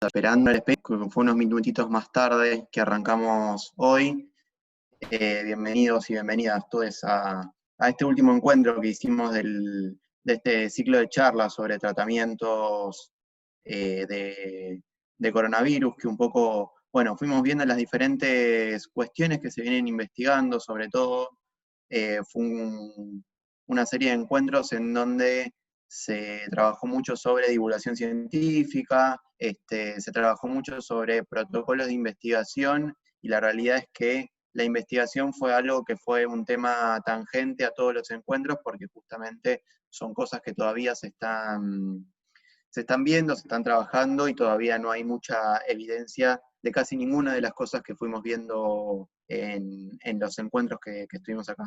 Esperando el space, que fue unos minutitos más tarde que arrancamos hoy. Bienvenidos y bienvenidas todos a este último encuentro que hicimos de este ciclo de charlas sobre tratamientos de coronavirus, que un poco, bueno, fuimos viendo las diferentes cuestiones que se vienen investigando. Sobre todo fue una serie de encuentros en donde se trabajó mucho sobre divulgación científica, se trabajó mucho sobre protocolos de investigación, y la realidad es que la investigación fue algo que fue un tema tangente a todos los encuentros, porque justamente son cosas que todavía se están viendo, se están trabajando, y todavía no hay mucha evidencia de casi ninguna de las cosas que fuimos viendo en los encuentros que estuvimos acá.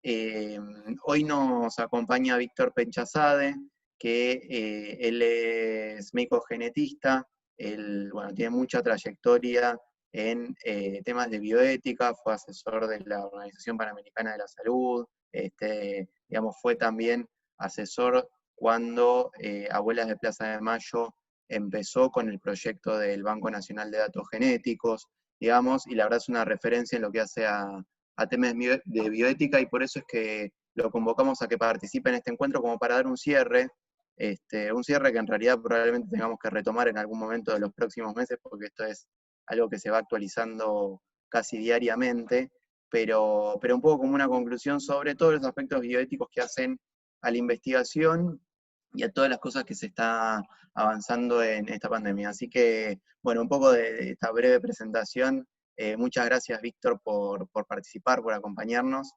Eh, Hoy nos acompaña Víctor Penchazade, que él es médico genetista. Él, bueno, tiene mucha trayectoria en temas de bioética, fue asesor de la Organización Panamericana de la Salud, digamos, fue también asesor cuando Abuelas de Plaza de Mayo empezó con el proyecto del Banco Nacional de Datos Genéticos, digamos, y la verdad es una referencia en lo que hace a temas de bioética, y por eso es que lo convocamos a que participe en este encuentro como para dar un cierre que en realidad probablemente tengamos que retomar en algún momento de los próximos meses, porque esto es algo que se va actualizando casi diariamente, pero un poco como una conclusión sobre todos los aspectos bioéticos que hacen a la investigación y a todas las cosas que se está avanzando en esta pandemia. Así que, bueno, un poco de esta breve presentación. Muchas gracias, Víctor, por participar, por acompañarnos.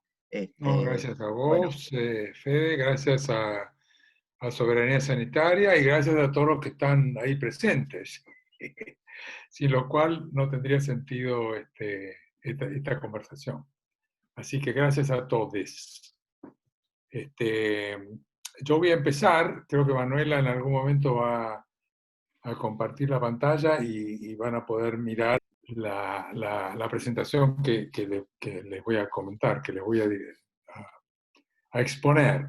No, gracias a Bueno, vos, Fede, gracias a Soberanía Sanitaria y gracias a todos los que están ahí presentes, sin lo cual no tendría sentido esta conversación. Así que gracias a todos. Este, yo voy a empezar, creo que Manuela en algún momento va a compartir la pantalla y van a poder mirar la presentación que les voy a comentar, que les voy a exponer.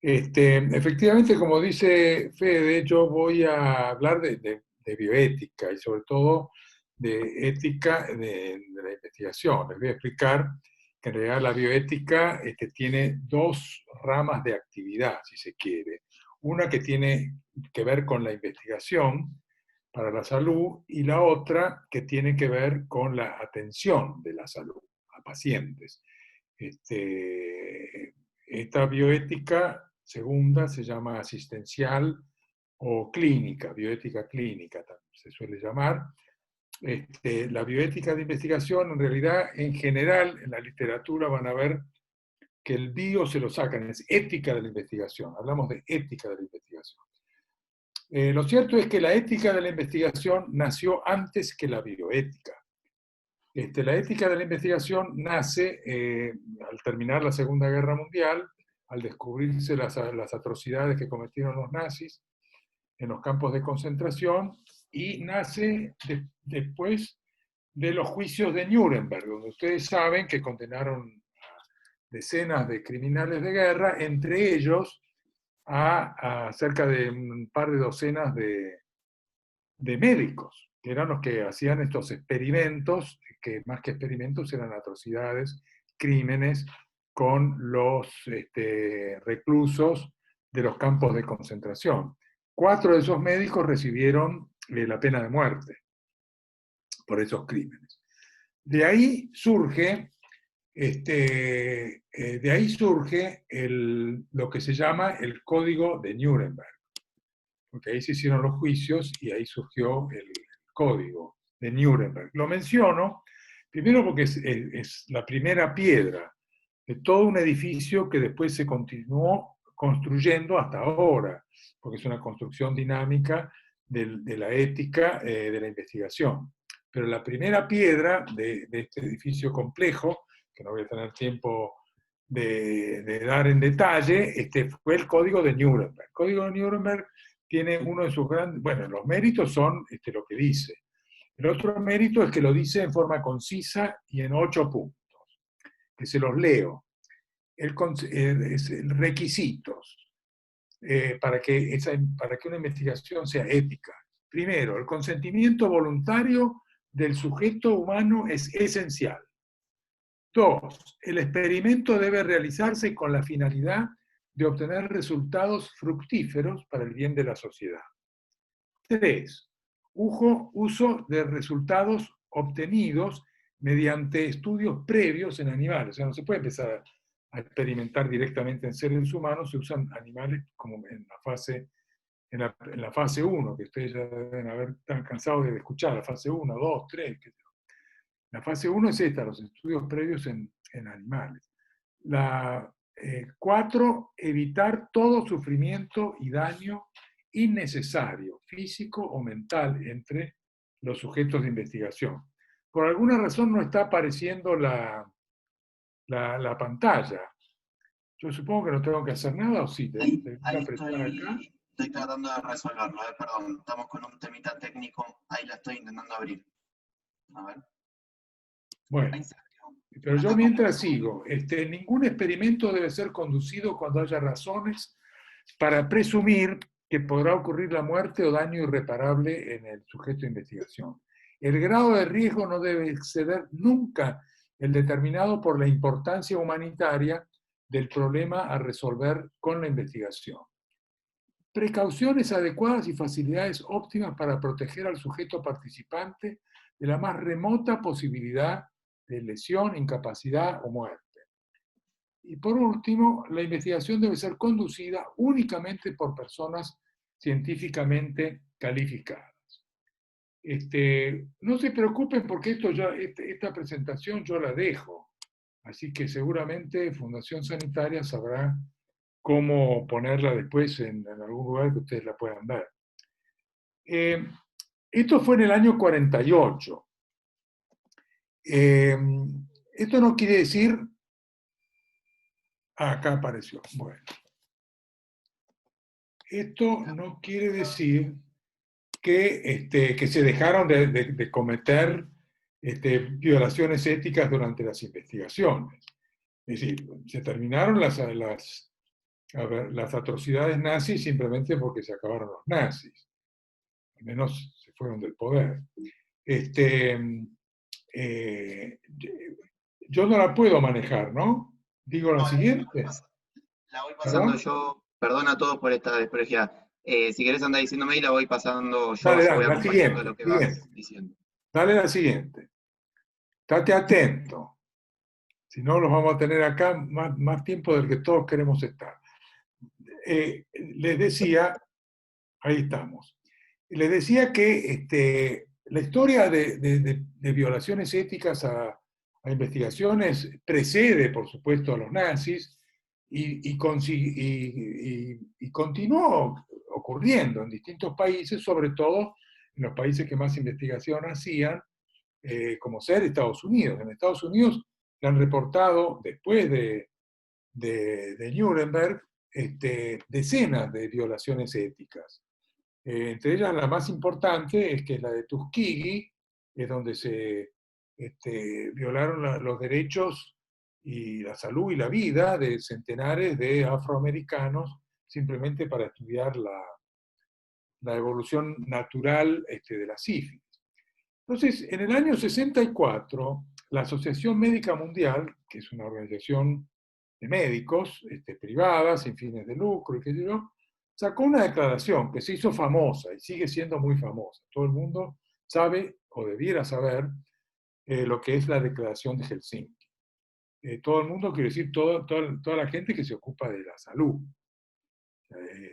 Efectivamente, como dice Fede, yo voy a hablar de bioética y sobre todo de ética de la investigación. Les voy a explicar que en realidad la bioética tiene dos ramas de actividad, si se quiere. Una que tiene que ver con la investigación para la salud y la otra que tiene que ver con la atención de la salud a pacientes. Esta bioética segunda se llama asistencial o clínica, bioética clínica se suele llamar. La bioética de investigación, en realidad, en general, en la literatura van a ver que el bio se lo sacan, es ética de la investigación, hablamos de ética de la investigación. Lo cierto es que la ética de la investigación nació antes que la bioética. La ética de la investigación nace al terminar la Segunda Guerra Mundial, al descubrirse las atrocidades que cometieron los nazis en los campos de concentración, y nace después de los juicios de Nuremberg, donde ustedes saben que condenaron a decenas de criminales de guerra, entre ellos a cerca de un par de docenas de médicos, que eran los que hacían estos experimentos, que más que experimentos eran atrocidades, crímenes con los reclusos de los campos de concentración. 4 de esos médicos recibieron la pena de muerte por esos crímenes. De ahí surge, lo que se llama el Código de Nuremberg, porque ahí se hicieron los juicios y ahí surgió el Código de Nuremberg. Lo menciono primero porque es la primera piedra de todo un edificio que después se continuó construyendo hasta ahora, porque es una construcción dinámica de la ética de la investigación. Pero la primera piedra de este edificio complejo, que no voy a tener tiempo de dar en detalle, fue el Código de Nuremberg. El Código de Nuremberg tiene uno de sus grandes, bueno, los méritos son lo que dice. El otro mérito es que lo dice en forma concisa y en 8 puntos, que se los leo. Requisitos para que una investigación sea ética. Primero, el consentimiento voluntario del sujeto humano es esencial. 2. El experimento debe realizarse con la finalidad de obtener resultados fructíferos para el bien de la sociedad. 3. Uso de resultados obtenidos mediante estudios previos en animales. O sea, no se puede empezar a experimentar directamente en seres humanos, se usan animales como en la fase 1, que ustedes ya deben haber tan cansados de escuchar, la fase 1, 2, 3. La fase 1 es esta, los estudios previos en animales. La 4, evitar todo sufrimiento y daño innecesario, físico o mental, entre los sujetos de investigación. Por alguna razón no está apareciendo la pantalla. Yo supongo que no tengo que hacer nada, o sí, Ahí, tengo que ahí apretar acá. estoy tratando de resolverlo, perdón, estamos con un temita técnico, ahí la estoy intentando abrir. A ver. Bueno, Ahí salió. pero yo Acá como mientras sigo, ningún experimento debe ser conducido cuando haya razones para presumir que podrá ocurrir la muerte o daño irreparable en el sujeto de investigación. El grado de riesgo no debe exceder nunca el determinado por la importancia humanitaria del problema a resolver con la investigación. Precauciones adecuadas y facilidades óptimas para proteger al sujeto participante de la más remota posibilidad de lesión, incapacidad o muerte. Y por último, la investigación debe ser conducida únicamente por personas científicamente calificadas. No se preocupen porque esta presentación yo la dejo, así que seguramente Fundación Sanitaria sabrá cómo ponerla después en algún lugar que ustedes la puedan ver. Esto fue en el año 48. Esto no quiere decir... acá apareció. Bueno. Esto no quiere decir que se dejaron de cometer violaciones éticas durante las investigaciones. Es decir, se terminaron las atrocidades nazis simplemente porque se acabaron los nazis. Al menos se fueron del poder. Yo no la puedo manejar, ¿no? Digo la No, siguiente. la voy pasando ¿Perdón? yo. Perdón a todos por esta desprecia. Si querés andar diciéndome y la voy pasando yo, Dale, así dale, voy la acompañando siguiente, lo que siguiente. vas diciendo. Dale la siguiente. Estate atento. Si no, los vamos a tener acá más tiempo del que todos queremos estar. Les decía, ahí estamos, les decía que la historia de violaciones éticas a investigaciones precede, por supuesto, a los nazis y continuó ocurriendo en distintos países, sobre todo en los países que más investigación hacían, como ser Estados Unidos. En Estados Unidos se han reportado, después de Nuremberg, decenas de violaciones éticas. Entre ellas la más importante es que es la de Tuskegee, es donde se violaron los derechos y la salud y la vida de centenares de afroamericanos simplemente para estudiar la evolución natural de la sífilis. Entonces, en el año 64, la Asociación Médica Mundial, que es una organización de médicos privada, sin fines de lucro y qué sé yo, sacó una declaración que se hizo famosa y sigue siendo muy famosa. Todo el mundo sabe o debiera saber lo que es la Declaración de Helsinki. Todo el mundo, quiere decir toda la gente que se ocupa de la salud.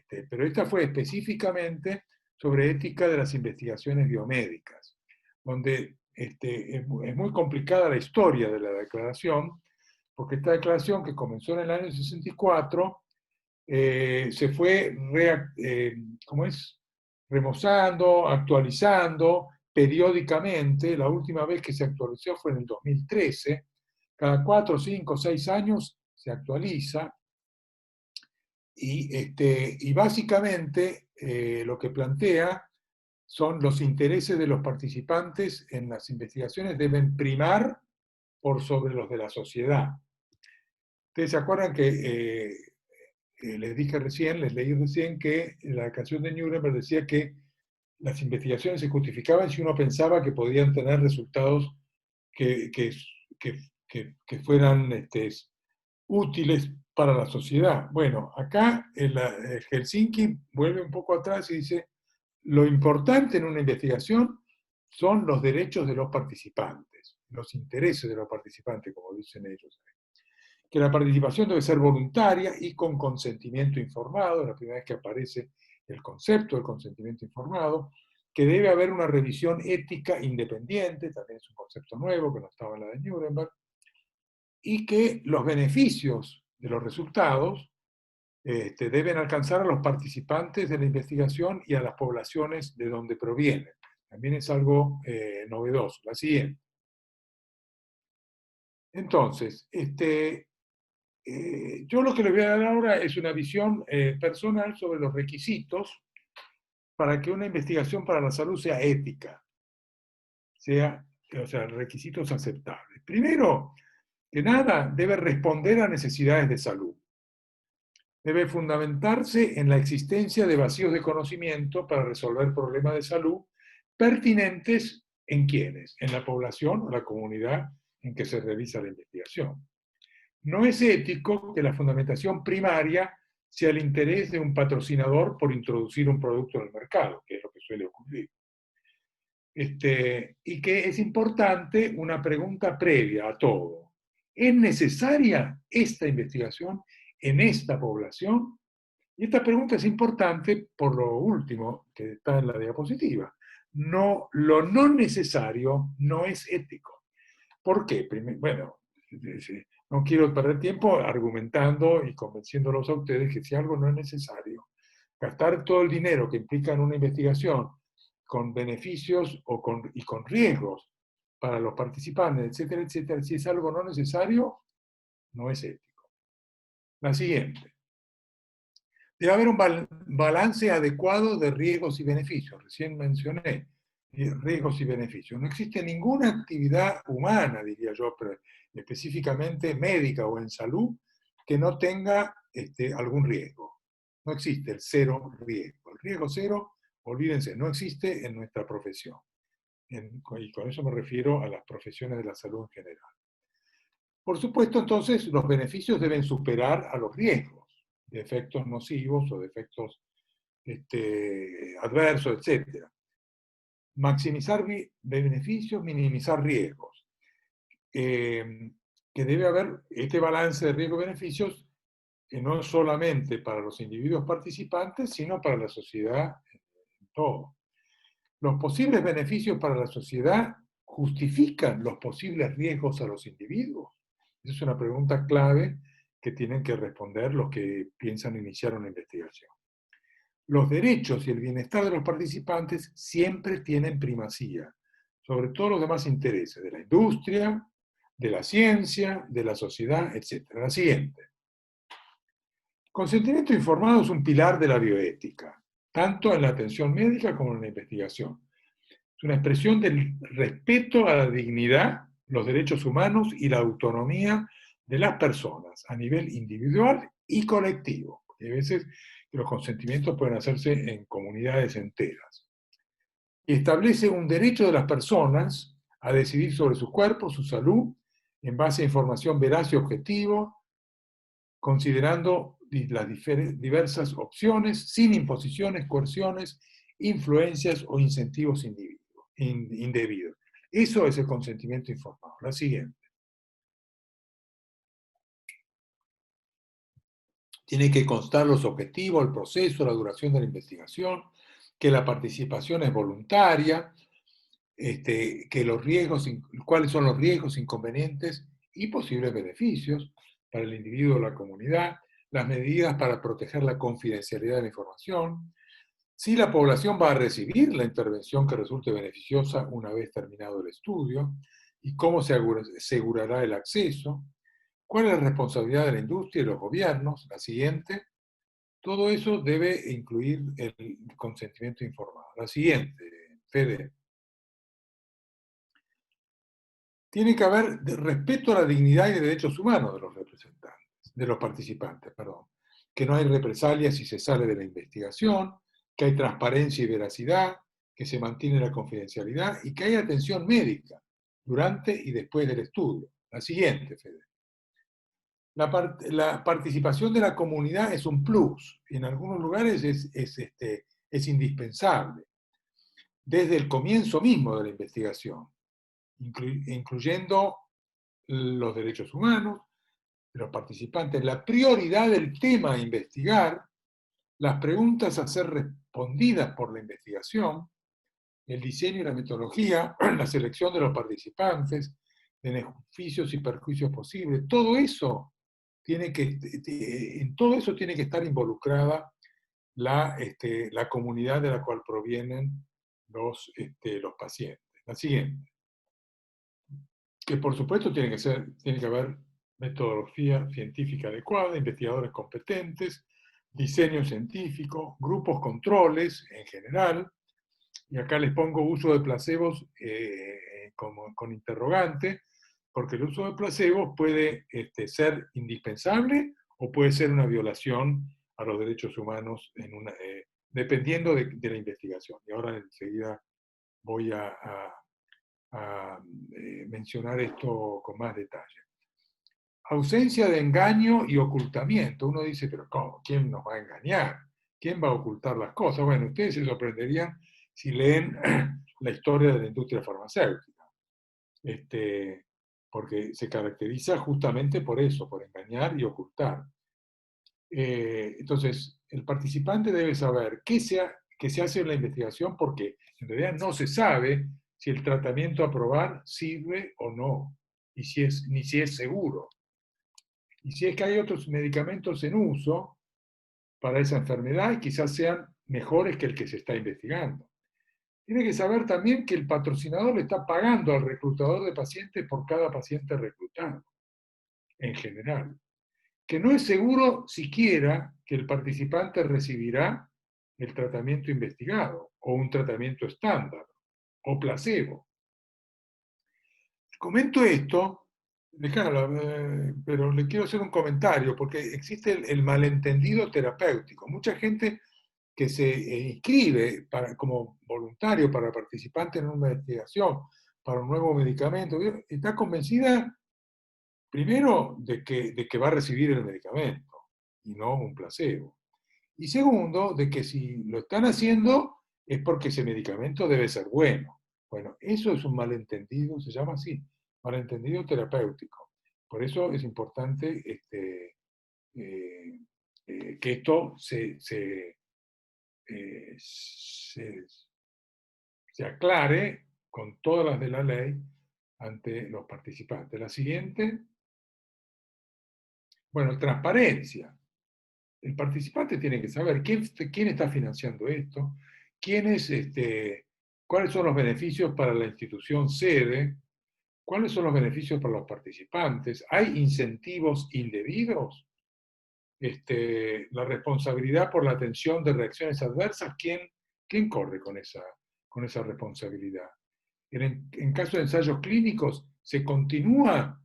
Pero esta fue específicamente sobre ética de las investigaciones biomédicas, donde es muy complicada la historia de la declaración, porque esta declaración, que comenzó en el año 64, se fue remozando, actualizando periódicamente. La última vez que se actualizó fue en el 2013. Cada 4, 5, 6 años se actualiza. Y básicamente lo que plantea son los intereses de los participantes en las investigaciones deben primar por sobre los de la sociedad. Ustedes se acuerdan que les leí recién que la declaración de Nuremberg decía que las investigaciones se justificaban si uno pensaba que podían tener resultados que, que, que fueran útiles para la sociedad. Bueno, acá el Helsinki vuelve un poco atrás y dice, lo importante en una investigación son los derechos de los participantes, los intereses de los participantes, como dicen ellos. Que la participación debe ser voluntaria y con consentimiento informado, es la primera vez que aparece el concepto del consentimiento informado, que debe haber una revisión ética independiente, también es un concepto nuevo que no estaba en la de Nuremberg, y que los beneficios de los resultados deben alcanzar a los participantes de la investigación y a las poblaciones de donde provienen. También es algo novedoso. La siguiente. Entonces, yo lo que les voy a dar ahora es una visión personal sobre los requisitos para que una investigación para la salud sea ética, o sea, requisitos aceptables. Primero, que nada, debe responder a necesidades de salud. Debe fundamentarse en la existencia de vacíos de conocimiento para resolver problemas de salud pertinentes en quiénes, en la población o la comunidad en que se realiza la investigación. No es ético que la fundamentación primaria sea el interés de un patrocinador por introducir un producto en el mercado, que es lo que suele ocurrir. Y que es importante una pregunta previa a todo. ¿Es necesaria esta investigación en esta población? Y esta pregunta es importante por lo último que está en la diapositiva. No, lo no necesario no es ético. ¿Por qué? Bueno, no quiero perder tiempo argumentando y convenciéndolos a ustedes que si algo no es necesario, gastar todo el dinero que implica en una investigación con beneficios y con riesgos para los participantes, etcétera, etcétera, si es algo no necesario, no es ético. La siguiente. Debe haber un balance adecuado de riesgos y beneficios. Recién mencioné riesgos y beneficios. No existe ninguna actividad humana, diría yo, pero específicamente médica o en salud, que no tenga algún riesgo. No existe el cero riesgo. El riesgo cero, olvídense, no existe en nuestra profesión. Y con eso me refiero a las profesiones de la salud en general. Por supuesto, entonces, los beneficios deben superar a los riesgos de efectos nocivos o de efectos adversos, etc. Maximizar beneficios, minimizar riesgos. Que debe haber este balance de riesgos-beneficios no solamente para los individuos participantes, sino para la sociedad en todo. Los posibles beneficios para la sociedad justifican los posibles riesgos a los individuos. Esa es una pregunta clave que tienen que responder los que piensan iniciar una investigación. Los derechos y el bienestar de los participantes siempre tienen primacía sobre todos los demás intereses de la industria, de la ciencia, de la sociedad, etc. La siguiente. Consentimiento informado es un pilar de la bioética, tanto en la atención médica como en la investigación. Es una expresión del respeto a la dignidad, los derechos humanos y la autonomía de las personas a nivel individual y colectivo. Porque a veces los consentimientos pueden hacerse en comunidades enteras. Y establece un derecho de las personas a decidir sobre su cuerpo, su salud, en base a información veraz y objetiva, considerando las diversas opciones, sin imposiciones, coerciones, influencias o incentivos indebidos. Eso es el consentimiento informado. La siguiente. Tiene que constar los objetivos, el proceso, la duración de la investigación, que la participación es voluntaria, que los riesgos, cuáles son los riesgos, inconvenientes y posibles beneficios para el individuo o la comunidad, las medidas para proteger la confidencialidad de la información, si la población va a recibir la intervención que resulte beneficiosa una vez terminado el estudio, y cómo se asegurará el acceso, cuál es la responsabilidad de la industria y los gobiernos, la siguiente. Todo eso debe incluir el consentimiento informado. La siguiente, Fede. Tiene que haber respeto a la dignidad y derechos humanos de los representantes, de los participantes, perdón. Que no hay represalias si se sale de la investigación, que hay transparencia y veracidad, que se mantiene la confidencialidad y que hay atención médica durante y después del estudio. La siguiente, Fede. La participación de la comunidad es un plus, en algunos lugares es indispensable, desde el comienzo mismo de la investigación, incluyendo los derechos humanos de los participantes, la prioridad del tema a investigar, las preguntas a ser respondidas por la investigación, el diseño y la metodología, la selección de los participantes, beneficios y perjuicios posibles, todo eso en todo eso tiene que estar involucrada la comunidad de la cual provienen los pacientes. La siguiente, que por supuesto tiene que haber metodología científica adecuada, investigadores competentes, diseño científico, grupos controles en general, y acá les pongo uso de placebos con interrogante, porque el uso de placebos puede ser indispensable o puede ser una violación a los derechos humanos dependiendo de la investigación. Y ahora enseguida voy a mencionar esto con más detalle. Ausencia de engaño y ocultamiento. Uno dice, pero ¿cómo? ¿Quién nos va a engañar? ¿Quién va a ocultar las cosas? Bueno, ustedes se sorprenderían si leen la historia de la industria farmacéutica. Porque se caracteriza justamente por eso, por engañar y ocultar. Entonces, el participante debe saber qué se hace en la investigación porque en realidad no se sabe si el tratamiento a probar sirve o no, y ni si es seguro. Y si es que hay otros medicamentos en uso para esa enfermedad y quizás sean mejores que el que se está investigando. Tiene que saber también que el patrocinador le está pagando al reclutador de pacientes por cada paciente reclutado, en general. Que no es seguro siquiera que el participante recibirá el tratamiento investigado, o un tratamiento estándar, o placebo. Comento esto, pero le quiero hacer un comentario, porque existe el malentendido terapéutico. Mucha gente que se inscribe como voluntario para participante en una investigación, para un nuevo medicamento, está convencida primero de que va a recibir el medicamento y no un placebo. Y segundo, de que si lo están haciendo es porque ese medicamento debe ser bueno. Bueno, eso es un malentendido, se llama así, malentendido terapéutico. Por eso es importante que esto se aclare con todas las de la ley ante los participantes. La siguiente, bueno, transparencia. El participante tiene que saber quién está financiando esto, cuáles son los beneficios para la institución sede, cuáles son los beneficios para los participantes, ¿hay incentivos indebidos? La responsabilidad por la atención de reacciones adversas, ¿quién corre con esa responsabilidad? En caso de ensayos clínicos, ¿se continúa,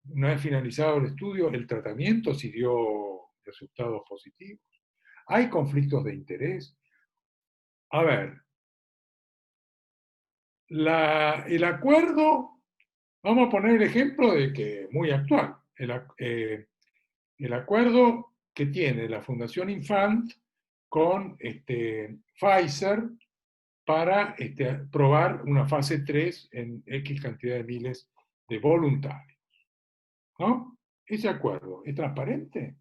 una vez finalizado el estudio, el tratamiento si dio resultados positivos? ¿Hay conflictos de interés? A ver, el acuerdo, vamos a poner el ejemplo de que muy actual, el acuerdo que tiene la Fundación Infant con Pfizer para probar una fase 3 en X cantidad de miles de voluntarios. ¿No? Ese acuerdo, ¿es transparente?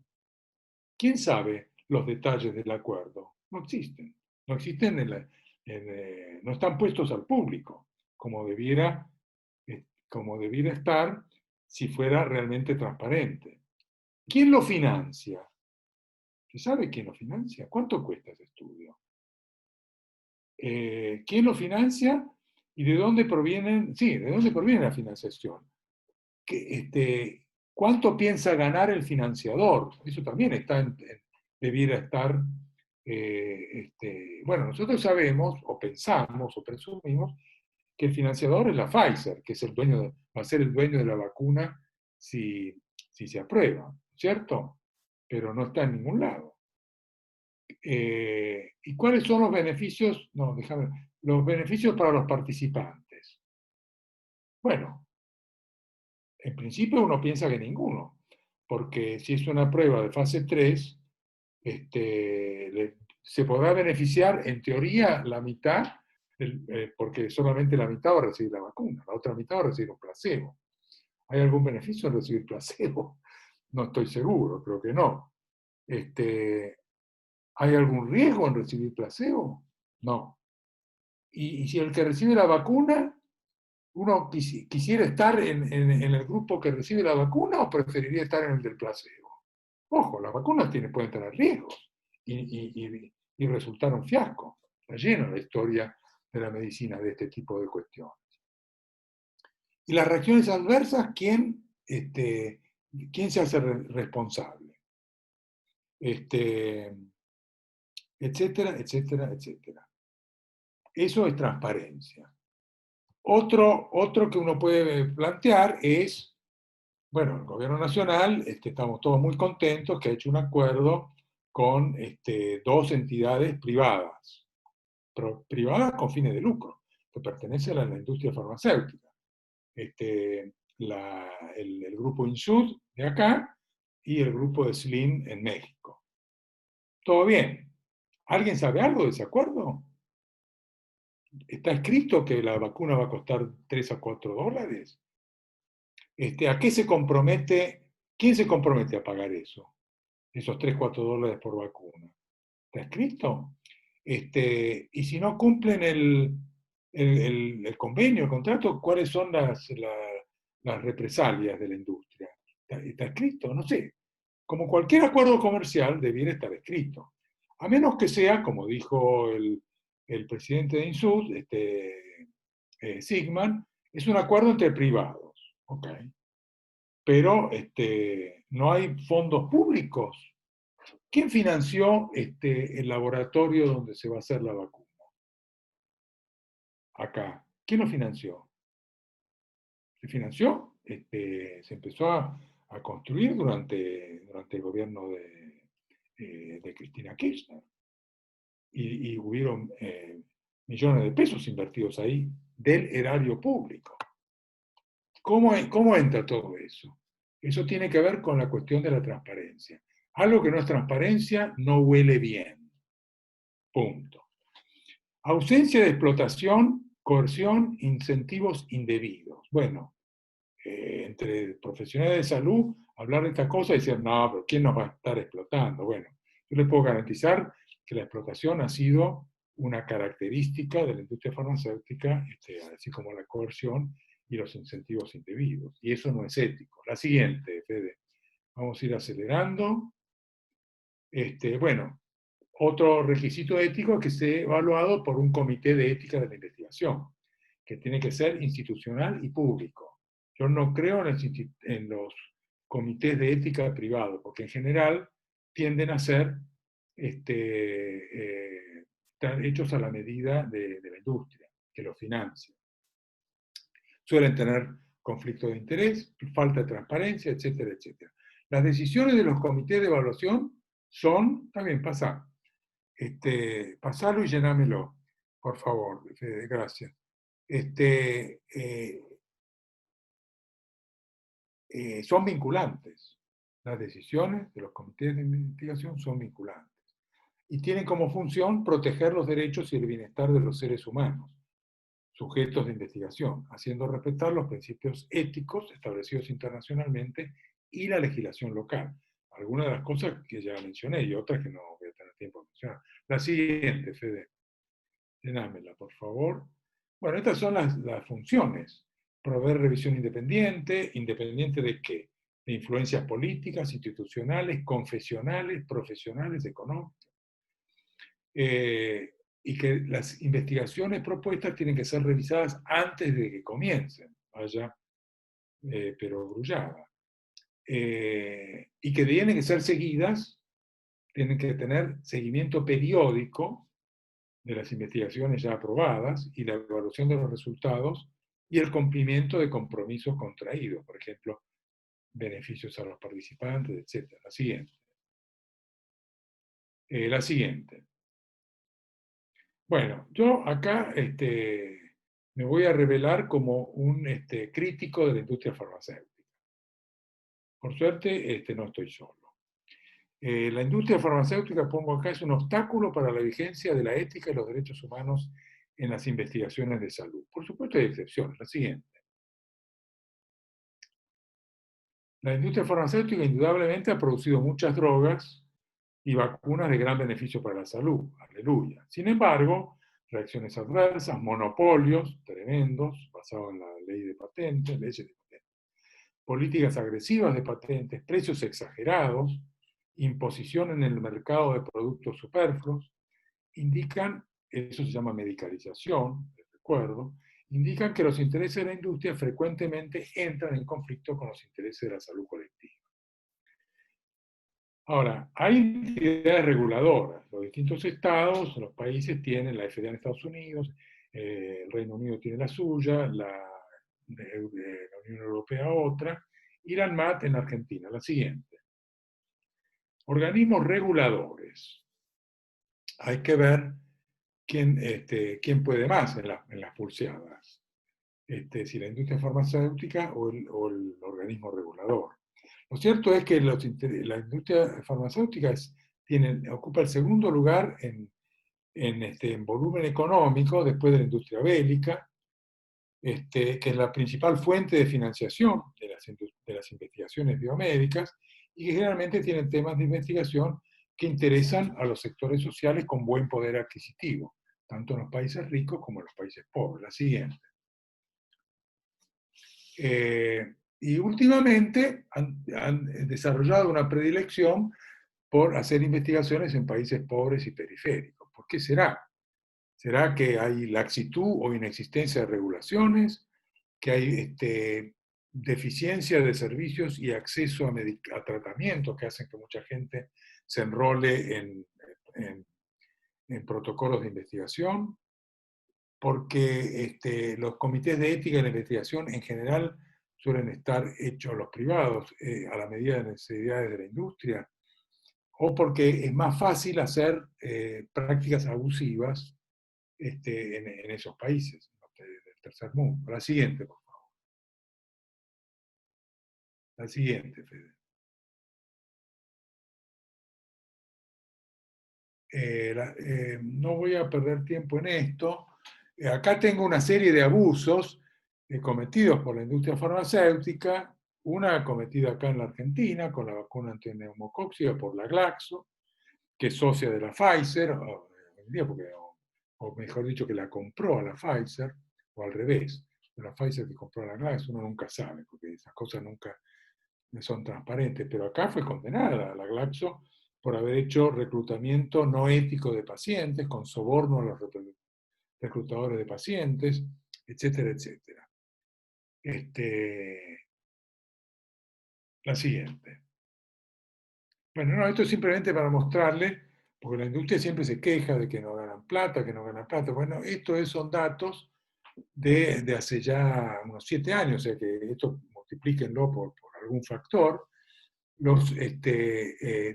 ¿Quién sabe los detalles del acuerdo? No existen. No existen no están puestos al público, como debiera estar si fuera realmente transparente. ¿Quién lo financia? ¿Se sabe quién lo financia? ¿Cuánto cuesta ese estudio? ¿Quién lo financia? ¿Y de dónde de dónde proviene la financiación? ¿Cuánto piensa ganar el financiador? Eso también debiera estar. Bueno, nosotros sabemos, o pensamos, o presumimos, que el financiador es la Pfizer, que va a ser el dueño de la vacuna si se aprueba, ¿cierto? Pero no está en ningún lado. ¿Y cuáles son los beneficios? No, déjame. Los beneficios para los participantes. Bueno, en principio uno piensa que ninguno, porque si es una prueba de fase 3, se podrá beneficiar en teoría la mitad, porque solamente la mitad va a recibir la vacuna, la otra mitad va a recibir un placebo. ¿Hay algún beneficio en recibir placebo? No estoy seguro, creo que no. ¿Hay algún riesgo en recibir placebo? No. Y si el que recibe la vacuna, uno quisiera estar en el grupo que recibe la vacuna o preferiría estar en el del placebo. Ojo, las vacunas pueden tener riesgos y resultar un fiasco. Está llena la historia de la medicina de este tipo de cuestiones. Y las reacciones adversas, ¿quién se hace responsable? Etcétera, etcétera, etcétera. Eso es transparencia. Otro que uno puede plantear es, bueno, el gobierno nacional, estamos todos muy contentos que ha hecho un acuerdo con dos entidades privadas, privadas con fines de lucro, que pertenecen a la industria farmacéutica. El grupo Insud de acá y el grupo de Slim en México. Todo bien. ¿Alguien sabe algo de ese acuerdo? ¿Está escrito que la vacuna va a costar 3 a 4 dólares? ¿A qué se compromete? ¿Quién se compromete a pagar eso? Esos 3, 4 dólares por vacuna. ¿Está escrito? Y si no cumplen el convenio, el contrato, ¿cuáles son las represalias de la industria? ¿Está escrito? No sé. Como cualquier acuerdo comercial, debiera estar escrito. A menos que sea, como dijo el presidente de Insud, Sigman, es un acuerdo entre privados. Okay. Pero no hay fondos públicos. ¿Quién financió el laboratorio donde se va a hacer la vacuna? Acá. ¿Quién lo financió? Se financió, se empezó a construir durante el gobierno de Cristina Kirchner. Y hubieron millones de pesos invertidos ahí del erario público. ¿Cómo entra todo eso? Eso tiene que ver con la cuestión de la transparencia. Algo que no es transparencia no huele bien. Punto. Ausencia de explotación, coerción, incentivos indebidos. Bueno, entre profesionales de salud, hablar de estas cosas y decir, no, pero ¿quién nos va a estar explotando? Bueno, yo les puedo garantizar que la explotación ha sido una característica de la industria farmacéutica, así como la coerción y los incentivos indebidos. Y eso no es ético. La siguiente, Fede. Vamos a ir acelerando. Bueno, otro requisito ético es que esté evaluado por un comité de ética de la investigación, que tiene que ser institucional y público. Yo no creo en los comités de ética privados, porque en general tienden a ser hechos a la medida de la industria, que los financia. Suelen tener conflicto de interés, falta de transparencia, etcétera, etcétera. Las decisiones de los comités de evaluación son, también pasa, pasalo y llenámelo, por favor, Fede, gracias. Son vinculantes. Las decisiones de los comités de investigación son vinculantes. Y tienen como función proteger los derechos y el bienestar de los seres humanos, sujetos de investigación, haciendo respetar los principios éticos establecidos internacionalmente y la legislación local. Algunas de las cosas que ya mencioné y otras que no voy a tener tiempo de mencionar. La siguiente, Fede. Llenámela, por favor. Bueno, estas son las funciones. Proveer revisión independiente. ¿Independiente de qué? De influencias políticas, institucionales, confesionales, profesionales, económicas. Y que las investigaciones propuestas tienen que ser revisadas antes de que comiencen. Vaya, pero grullada. Y que tienen que ser seguidas, tienen que tener seguimiento periódico de las investigaciones ya aprobadas y la evaluación de los resultados y el cumplimiento de compromisos contraídos, por ejemplo, beneficios a los participantes, etc. La siguiente. La siguiente. Bueno, yo acá me voy a revelar como un crítico de la industria farmacéutica. Por suerte, no estoy solo. La industria farmacéutica, pongo acá, es un obstáculo para la vigencia de la ética y los derechos humanos en las investigaciones de salud. Por supuesto hay excepciones. La siguiente. La industria farmacéutica indudablemente ha producido muchas drogas y vacunas de gran beneficio para la salud. Aleluya. Sin embargo, reacciones adversas, monopolios tremendos, basados en la ley de patentes, leyes de patentes, políticas agresivas de patentes, precios exagerados, imposición en el mercado de productos superfluos, indican, eso se llama medicalización, les recuerdo, indican que los intereses de la industria frecuentemente entran en conflicto con los intereses de la salud colectiva. Ahora, hay entidades reguladoras. Los distintos estados, los países tienen la FDA en Estados Unidos, el Reino Unido tiene la suya, la Unión Europea otra, y la ANMAT en Argentina. La siguiente. Organismos reguladores. Hay que ver quién puede más en las pulseadas. Si la industria farmacéutica o el organismo regulador. Lo cierto es que la industria farmacéutica ocupa el segundo lugar en volumen económico después de la industria bélica, que es la principal fuente de financiación de las investigaciones biomédicas y que generalmente tienen temas de investigación que interesan a los sectores sociales con buen poder adquisitivo, tanto en los países ricos como en los países pobres. La siguiente. Y últimamente han desarrollado una predilección por hacer investigaciones en países pobres y periféricos. ¿Por qué será? ¿Será que hay laxitud o inexistencia de regulaciones? ¿Que hay deficiencia de servicios y acceso a tratamientos que hacen que mucha gente se enrole en protocolos de investigación? Porque los comités de ética en la investigación en general suelen estar hechos los privados a la medida de las necesidades de la industria, o porque es más fácil hacer prácticas abusivas en esos países del tercer mundo. La siguiente, por favor. La siguiente, Fede. No voy a perder tiempo en esto. Acá tengo una serie de abusos cometidos por la industria farmacéutica, una cometida acá en la Argentina con la vacuna antineumocóxica por la Glaxo, que es socia de la Pfizer, o mejor dicho, que la compró a la Pfizer, o al revés, de la Pfizer que compró a la Glaxo, uno nunca sabe, porque esas cosas nunca son transparentes, pero acá fue condenada a la Glaxo por haber hecho reclutamiento no ético de pacientes, con soborno a los reclutadores de pacientes, etcétera, etcétera. La siguiente. Bueno, no, esto es simplemente para mostrarle, porque la industria siempre se queja de que no ganan plata, que no ganan plata. Bueno, son datos de hace ya unos 7 años, o sea que esto multiplíquenlo por algún factor, los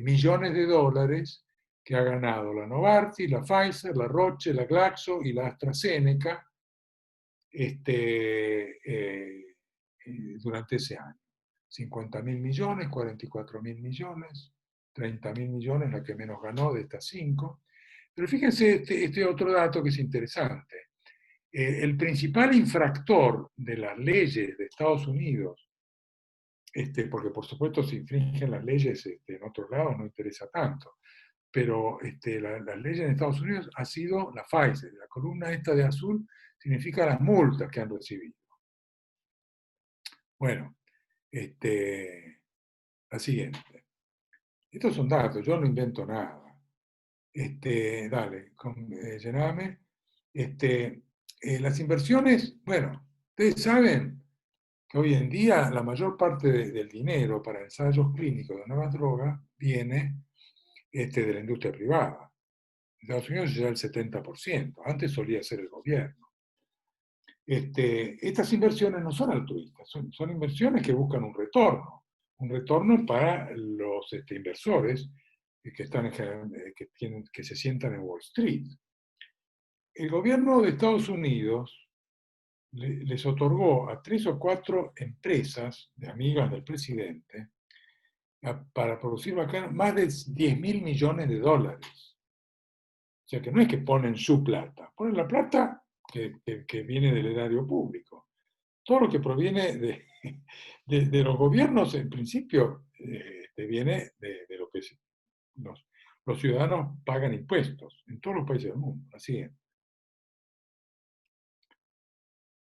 millones de dólares que ha ganado la Novartis, la Pfizer, la Roche, la Glaxo y la AstraZeneca durante ese año. 50.000 millones, 44.000 millones, 30.000 millones, la que menos ganó de estas 5. Pero fíjense este otro dato que es interesante. El principal infractor de las leyes de Estados Unidos, porque por supuesto si infringen las leyes en otros lados no interesa tanto, pero las leyes en Estados Unidos ha sido la Pfizer. La columna esta de azul significa las multas que han recibido. Bueno, la siguiente. Estos son datos, yo no invento nada. Dale, llename. Las inversiones, bueno, ustedes saben que hoy en día la mayor parte del dinero para ensayos clínicos de nuevas drogas viene de la industria privada. En Estados Unidos ya el 70%, antes solía ser el gobierno. Estas inversiones no son altruistas, son inversiones que buscan un retorno para los inversores, que, que se sientan en Wall Street. El gobierno de Estados Unidos les otorgó a 3 o 4 empresas de amigas del presidente para producir vacunas más de 10.000 millones de dólares. O sea que no es que ponen su plata, ponen la plata que viene del erario público. Todo lo que proviene de los gobiernos, en principio, viene de lo que los ciudadanos pagan impuestos en todos los países del mundo. Así es.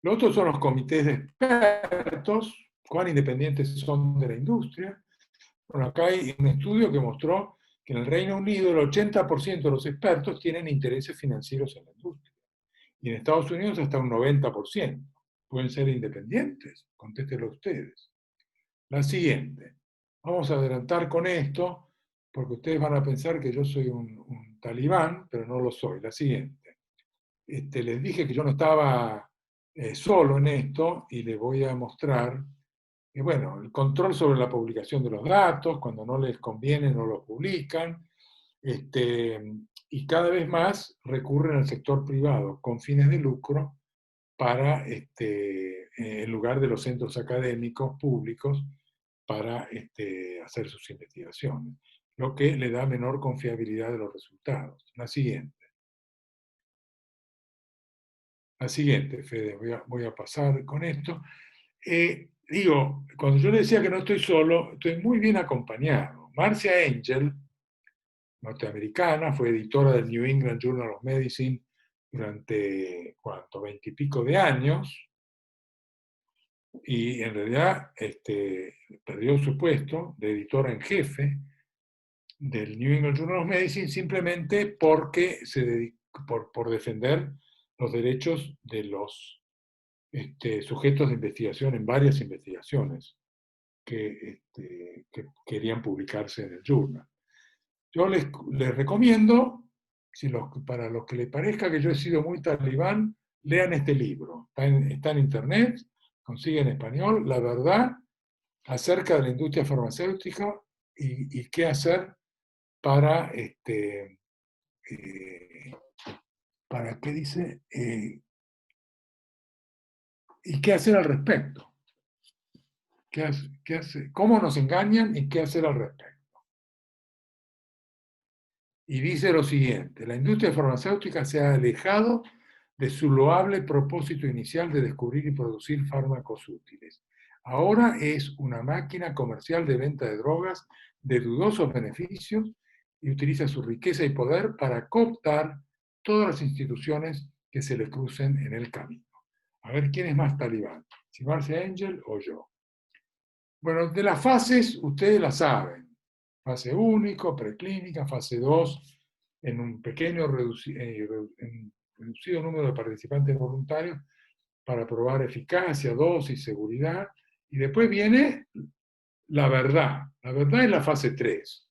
Los otros son los comités de expertos, cuán independientes son de la industria. Bueno, acá hay un estudio que mostró que en el Reino Unido el 80% de los expertos tienen intereses financieros en la industria. Y en Estados Unidos hasta un 90%. ¿Pueden ser independientes? Contéstelo ustedes. La siguiente. Vamos a adelantar con esto, porque ustedes van a pensar que yo soy un talibán, pero no lo soy. La siguiente. Les dije que yo no estaba solo en esto y les voy a mostrar que, bueno, el control sobre la publicación de los datos, cuando no les conviene no los publican, y cada vez más recurren al sector privado con fines de lucro para, en lugar de los centros académicos públicos, para hacer sus investigaciones, lo que le da menor confiabilidad de los resultados. La siguiente. La siguiente, Fede, voy a pasar con esto. Digo, cuando yo le decía que no estoy solo, estoy muy bien acompañado. Marcia Angel, norteamericana, fue editora del New England Journal of Medicine durante, ¿cuánto? 20 y pico de años, y en realidad perdió su puesto de editora en jefe del New England Journal of Medicine simplemente porque se dedicó, por defender los derechos de los sujetos de investigación en varias investigaciones que querían publicarse en el journal. Yo les recomiendo, para los que les parezca que yo he sido muy talibán, lean este libro. Está en internet, consigue en español, La verdad acerca de la industria farmacéutica y qué hacer para, para qué dice, y qué hacer al respecto. ¿Cómo nos engañan y qué hacer al respecto? Y dice lo siguiente: la industria farmacéutica se ha alejado de su loable propósito inicial de descubrir y producir fármacos útiles. Ahora es una máquina comercial de venta de drogas de dudosos beneficios y utiliza su riqueza y poder para cooptar todas las instituciones que se le crucen en el camino. A ver, ¿quién es más talibán? ¿Si Marcia Angel o yo? Bueno, de las fases ustedes las saben. Fase 1, preclínica, fase 2, en un pequeño reducido número de participantes voluntarios para probar eficacia, dosis, seguridad. Y después viene la verdad. La verdad es la fase 3.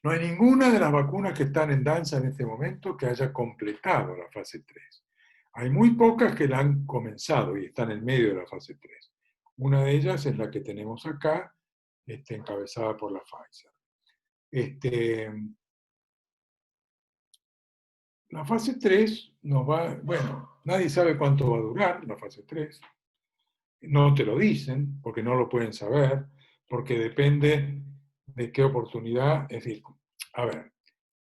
No hay ninguna de las vacunas que están en danza en este momento que haya completado la fase 3. Hay muy pocas que la han comenzado y están en medio de la fase 3. Una de ellas es la que tenemos acá, encabezada por la Pfizer. La fase 3 nos va, bueno, nadie sabe cuánto va a durar la fase 3. No te lo dicen, porque no lo pueden saber, porque depende de qué oportunidad. Es decir, a ver,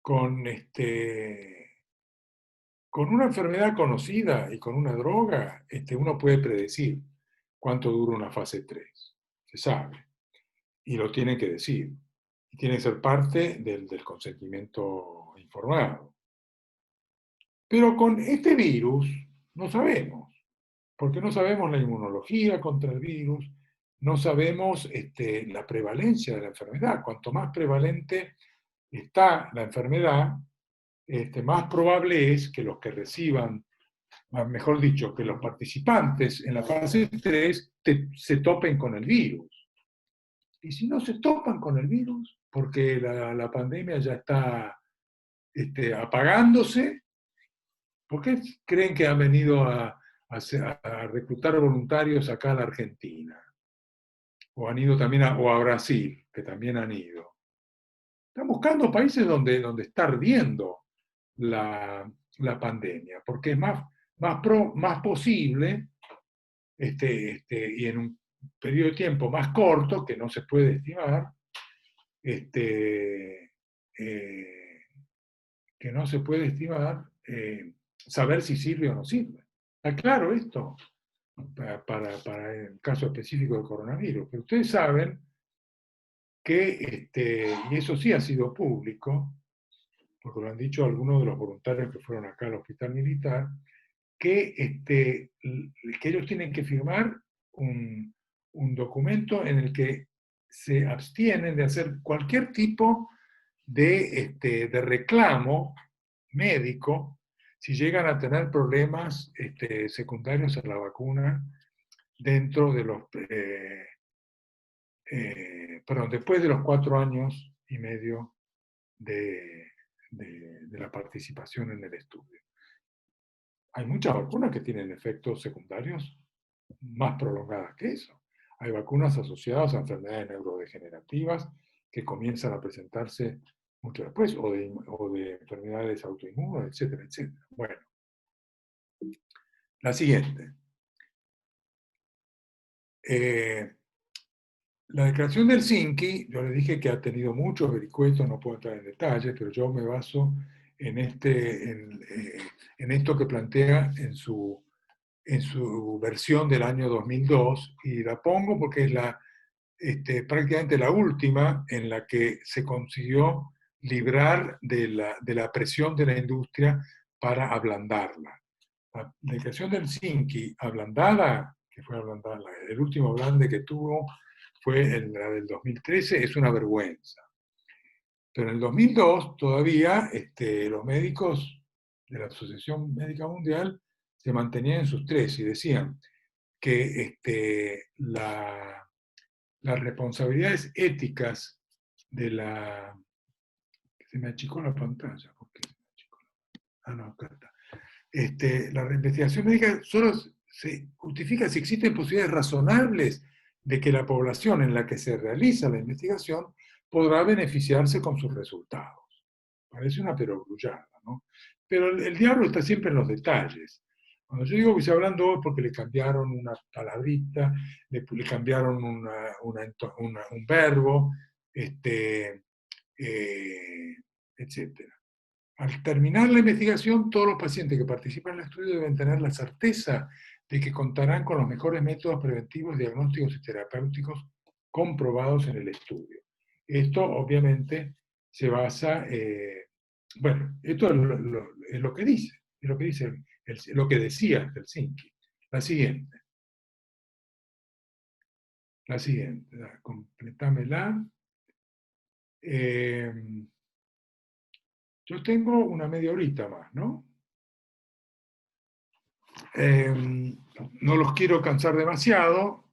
con una enfermedad conocida y con una droga, uno puede predecir cuánto dura una fase 3. Se sabe. Y lo tienen que decir. Y tiene que ser parte del consentimiento informado. Pero con este virus no sabemos, porque no sabemos la inmunología contra el virus, no sabemos la prevalencia de la enfermedad. Cuanto más prevalente está la enfermedad, más probable es que los que reciban, mejor dicho, que los participantes en la fase 3 se topen con el virus. Y si no se topan con el virus, porque la pandemia ya está apagándose, ¿por qué creen que han venido a reclutar voluntarios acá a la Argentina? O han ido también a Brasil, que también han ido. Están buscando países donde está ardiendo la pandemia, porque es más posible y en un periodo de tiempo más corto, que no se puede estimar, este, eh, que no se puede estimar, saber si sirve o no sirve. Está claro esto para el caso específico del coronavirus. Pero ustedes saben que, y eso sí ha sido público, porque lo han dicho algunos de los voluntarios que fueron acá al hospital militar, que ellos tienen que firmar un documento en el que se abstienen de hacer cualquier tipo de reclamo médico si llegan a tener problemas secundarios a la vacuna dentro de después de los 4 años y medio de la participación en el estudio. Hay muchas vacunas que tienen efectos secundarios más prolongadas que eso. Hay vacunas asociadas a enfermedades neurodegenerativas que comienzan a presentarse mucho después, o de enfermedades autoinmunes, etcétera, etcétera. Bueno, la siguiente. La declaración de Helsinki, yo les dije que ha tenido muchos vericuetos, no puedo entrar en detalle, pero yo me baso en esto que plantea en su versión del año 2002, y la pongo porque es prácticamente la última en la que se consiguió librar de la presión de la industria para ablandarla. La declaración de Helsinki ablandada, que fue ablandada, el último ablande que tuvo fue la del 2013, es una vergüenza. Pero en el 2002 todavía los médicos de la Asociación Médica Mundial se mantenían en sus tres y decían que las responsabilidades éticas de la... Se me achicó la pantalla. ¿Por qué se me achicó? Ah, no, acá está. La investigación médica solo se justifica si existen posibilidades razonables de que la población en la que se realiza la investigación podrá beneficiarse con sus resultados. Parece una perogrullada, ¿no? Pero el diablo está siempre en los detalles. Cuando yo digo que estoy hablando es porque le cambiaron una palabrita, le cambiaron un verbo, etcétera. Al terminar la investigación, todos los pacientes que participan en el estudio deben tener la certeza de que contarán con los mejores métodos preventivos, diagnósticos y terapéuticos comprobados en el estudio. Esto obviamente se basa, esto es lo que dice, lo que decía Helsinki. La siguiente, completámela. Yo tengo una media horita más, ¿no? No los quiero cansar demasiado,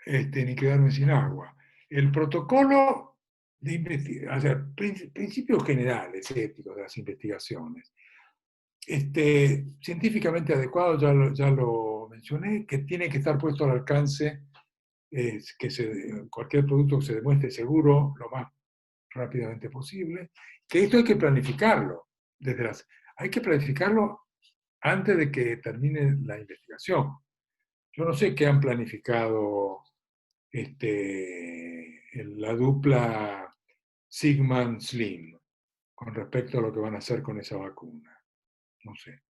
ni quedarme sin agua. El protocolo de investigación, o sea, principios generales éticos de las investigaciones. Científicamente adecuado, ya lo mencioné, que tiene que estar puesto al alcance, cualquier producto que se demuestre seguro lo más rápidamente posible, que esto hay que planificarlo, hay que planificarlo antes de que termine la investigación. Yo no sé qué han planificado la dupla Sigman-Slim con respecto a lo que van a hacer con esa vacuna. No sé.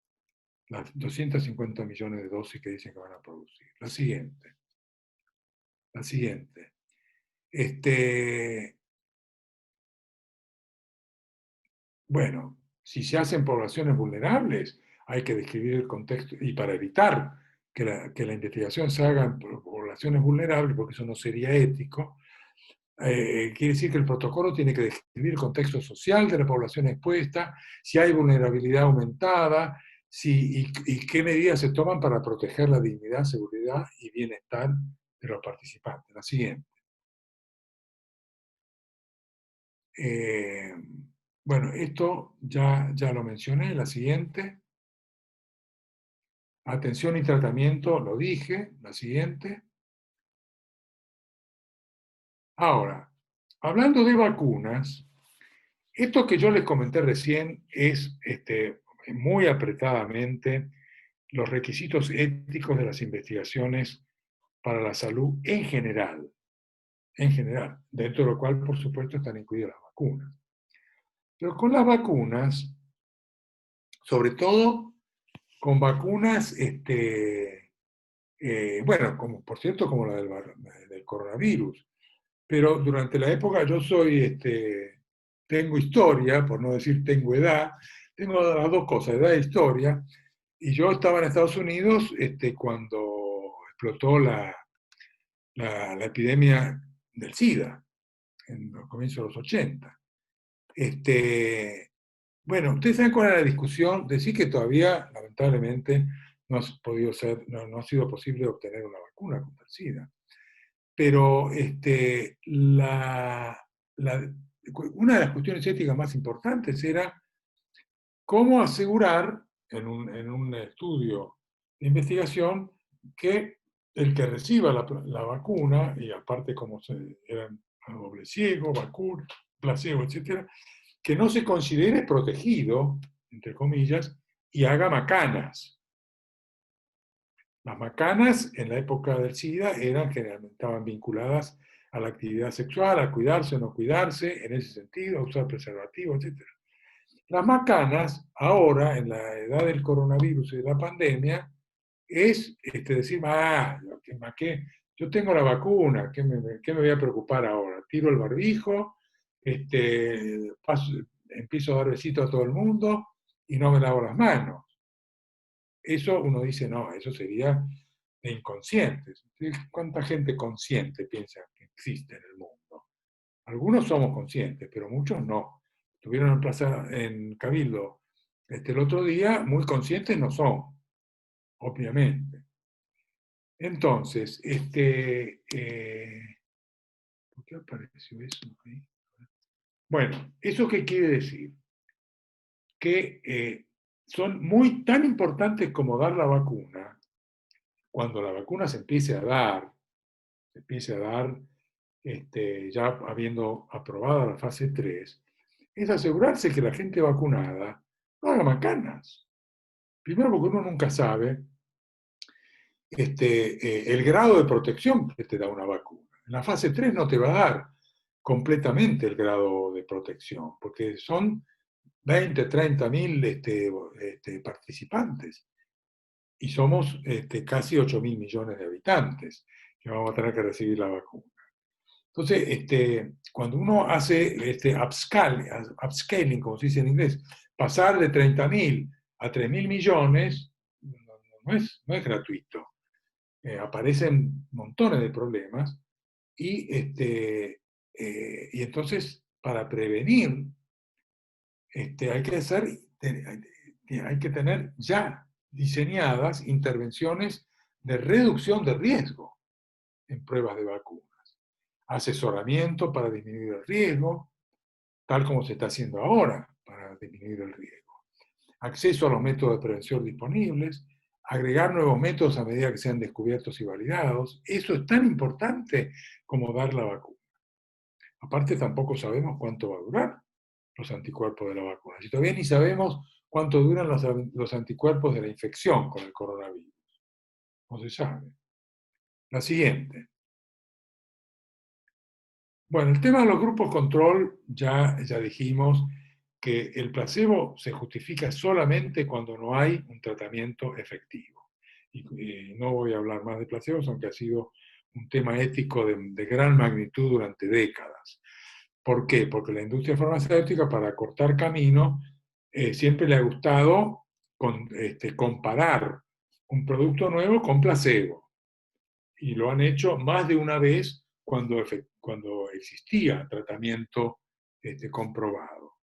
Las 250 millones de dosis que dicen que van a producir. La siguiente. Bueno, si se hacen poblaciones vulnerables, hay que describir el contexto, y para evitar que la investigación se haga en poblaciones vulnerables, porque eso no sería ético, quiere decir que el protocolo tiene que describir el contexto social de la población expuesta, si hay vulnerabilidad aumentada, y qué medidas se toman para proteger la dignidad, seguridad y bienestar de los participantes. La siguiente. Bueno, esto ya lo mencioné. La siguiente. Atención y tratamiento, lo dije. La siguiente. Ahora, hablando de vacunas, esto que yo les comenté recién es muy apretadamente los requisitos éticos de las investigaciones para la salud en general, dentro de lo cual, por supuesto, están incluidas las vacunas. Pero con las vacunas, sobre todo con vacunas, bueno, como, por cierto, como la del coronavirus, pero durante la época yo tengo historia, por no decir tengo edad, tengo las dos cosas, edad e historia, y yo estaba en Estados Unidos cuando explotó la epidemia del SIDA, en los comienzos de los 80. Bueno, ustedes saben cuál era la discusión, decir que todavía, lamentablemente, no ha podido ser, no ha sido posible obtener una vacuna contra el SIDA. Pero una de las cuestiones éticas más importantes era cómo asegurar en un estudio de investigación que el que reciba la vacuna, y aparte como eran a doble ciego, vacuna, placebo, etcétera, que no se considere protegido, entre comillas, y haga macanas. Las macanas en la época del SIDA generalmente estaban vinculadas a la actividad sexual, a cuidarse o no cuidarse, en ese sentido, a usar preservativo, etc. Las macanas, ahora, en la edad del coronavirus y de la pandemia, es decir, yo tengo la vacuna, ¿qué me voy a preocupar ahora? Tiro el barbijo, empiezo a dar besitos a todo el mundo y no me lavo las manos. Eso uno dice, no, eso sería de inconscientes. ¿Cuánta gente consciente piensa que existe en el mundo? Algunos somos conscientes, pero muchos no. Estuvieron en Plaza, en Cabildo el otro día, muy conscientes no son, obviamente. Entonces, ¿por qué apareció eso ahí? Bueno, ¿eso qué quiere decir? Que son tan importantes como dar la vacuna, cuando la vacuna se empiece a dar ya habiendo aprobada la fase 3, es asegurarse que la gente vacunada no haga macanas. Primero porque uno nunca sabe el grado de protección que te da una vacuna. En la fase 3 no te va a dar completamente el grado de protección, porque son 20, 30 mil participantes y somos casi 8 mil millones de habitantes que vamos a tener que recibir la vacuna. Entonces, cuando uno hace upscaling, como se dice en inglés, pasar de 30 mil a 3 mil millones, no es gratuito. Aparecen montones de problemas y entonces para prevenir hay que tener ya diseñadas intervenciones de reducción de riesgo en pruebas de vacunas. Asesoramiento para disminuir el riesgo, tal como se está haciendo ahora para disminuir el riesgo. Acceso a los métodos de prevención disponibles, agregar nuevos métodos a medida que sean descubiertos y validados. Eso es tan importante como dar la vacuna. Aparte, tampoco sabemos cuánto va a durar los anticuerpos de la vacuna. Y todavía ni sabemos cuánto duran los anticuerpos de la infección con el coronavirus. No se sabe. La siguiente. Bueno, el tema de los grupos control, ya dijimos que el placebo se justifica solamente cuando no hay un tratamiento efectivo. Y no voy a hablar más de placebos, aunque ha sido un tema ético de gran magnitud durante décadas. ¿Por qué? Porque la industria farmacéutica, para cortar camino, siempre le ha gustado comparar un producto nuevo con placebo. Y lo han hecho más de una vez cuando existía tratamiento comprobado.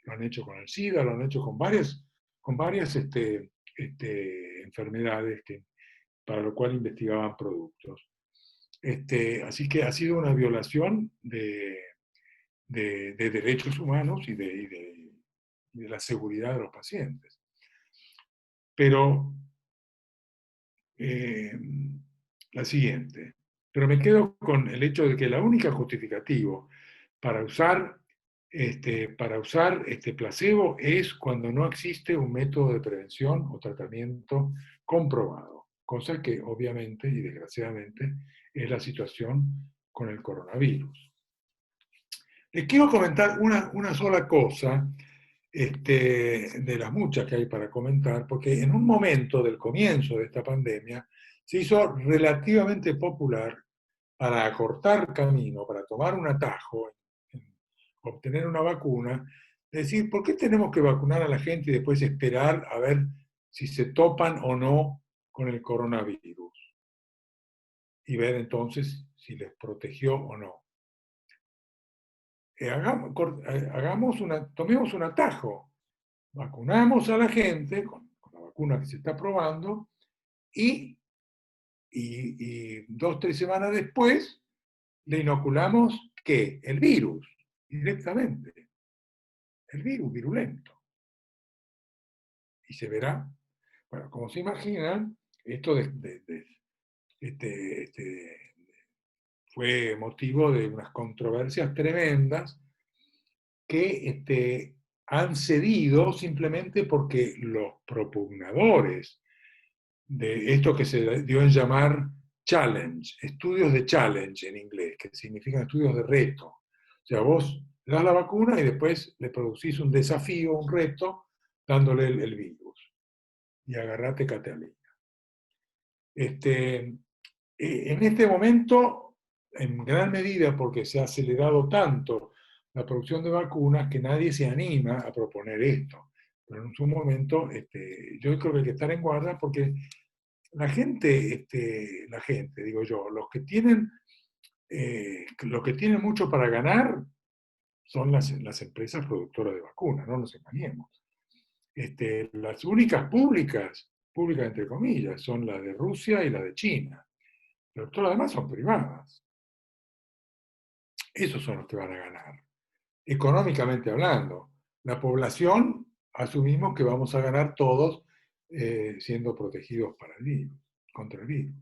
Lo han hecho con el SIDA, lo han hecho con varias enfermedades para lo cual investigaban productos. Así que ha sido una violación de derechos humanos y de la seguridad de los pacientes. Pero la siguiente. Pero me quedo con el hecho de que la única justificativo para usar, placebo es cuando no existe un método de prevención o tratamiento comprobado, cosa que obviamente y desgraciadamente es la situación con el coronavirus. Les quiero comentar una sola cosa de las muchas que hay para comentar, porque en un momento del comienzo de esta pandemia se hizo relativamente popular para acortar camino, para tomar un atajo, obtener una vacuna, decir, ¿por qué tenemos que vacunar a la gente y después esperar a ver si se topan o no con el coronavirus? Y ver entonces si les protegió o no. Tomemos un atajo, vacunamos a la gente con la vacuna que se está probando y 2 o 3 semanas después le inoculamos ¿qué? El virus, directamente, el virus virulento. Y se verá, bueno, como se imaginan, esto fue motivo de unas controversias tremendas que han cedido simplemente porque los propugnadores de esto que se dio en llamar challenge, estudios de challenge en inglés, que significan estudios de reto. O sea, vos das la vacuna y después le producís un desafío, un reto, dándole el virus. Y agarrate Catalina. En este momento, en gran medida porque se ha acelerado tanto la producción de vacunas que nadie se anima a proponer esto. Pero en su momento, yo creo que hay que estar en guardia porque la gente, digo yo, los que tienen mucho para ganar son las empresas productoras de vacunas, no nos engañemos. Las únicas públicas entre comillas, son las de Rusia y la de China. Pero todas las demás son privadas. Esos son los que van a ganar. Económicamente hablando, la población asumimos que vamos a ganar todos siendo protegidos para el virus, contra el virus.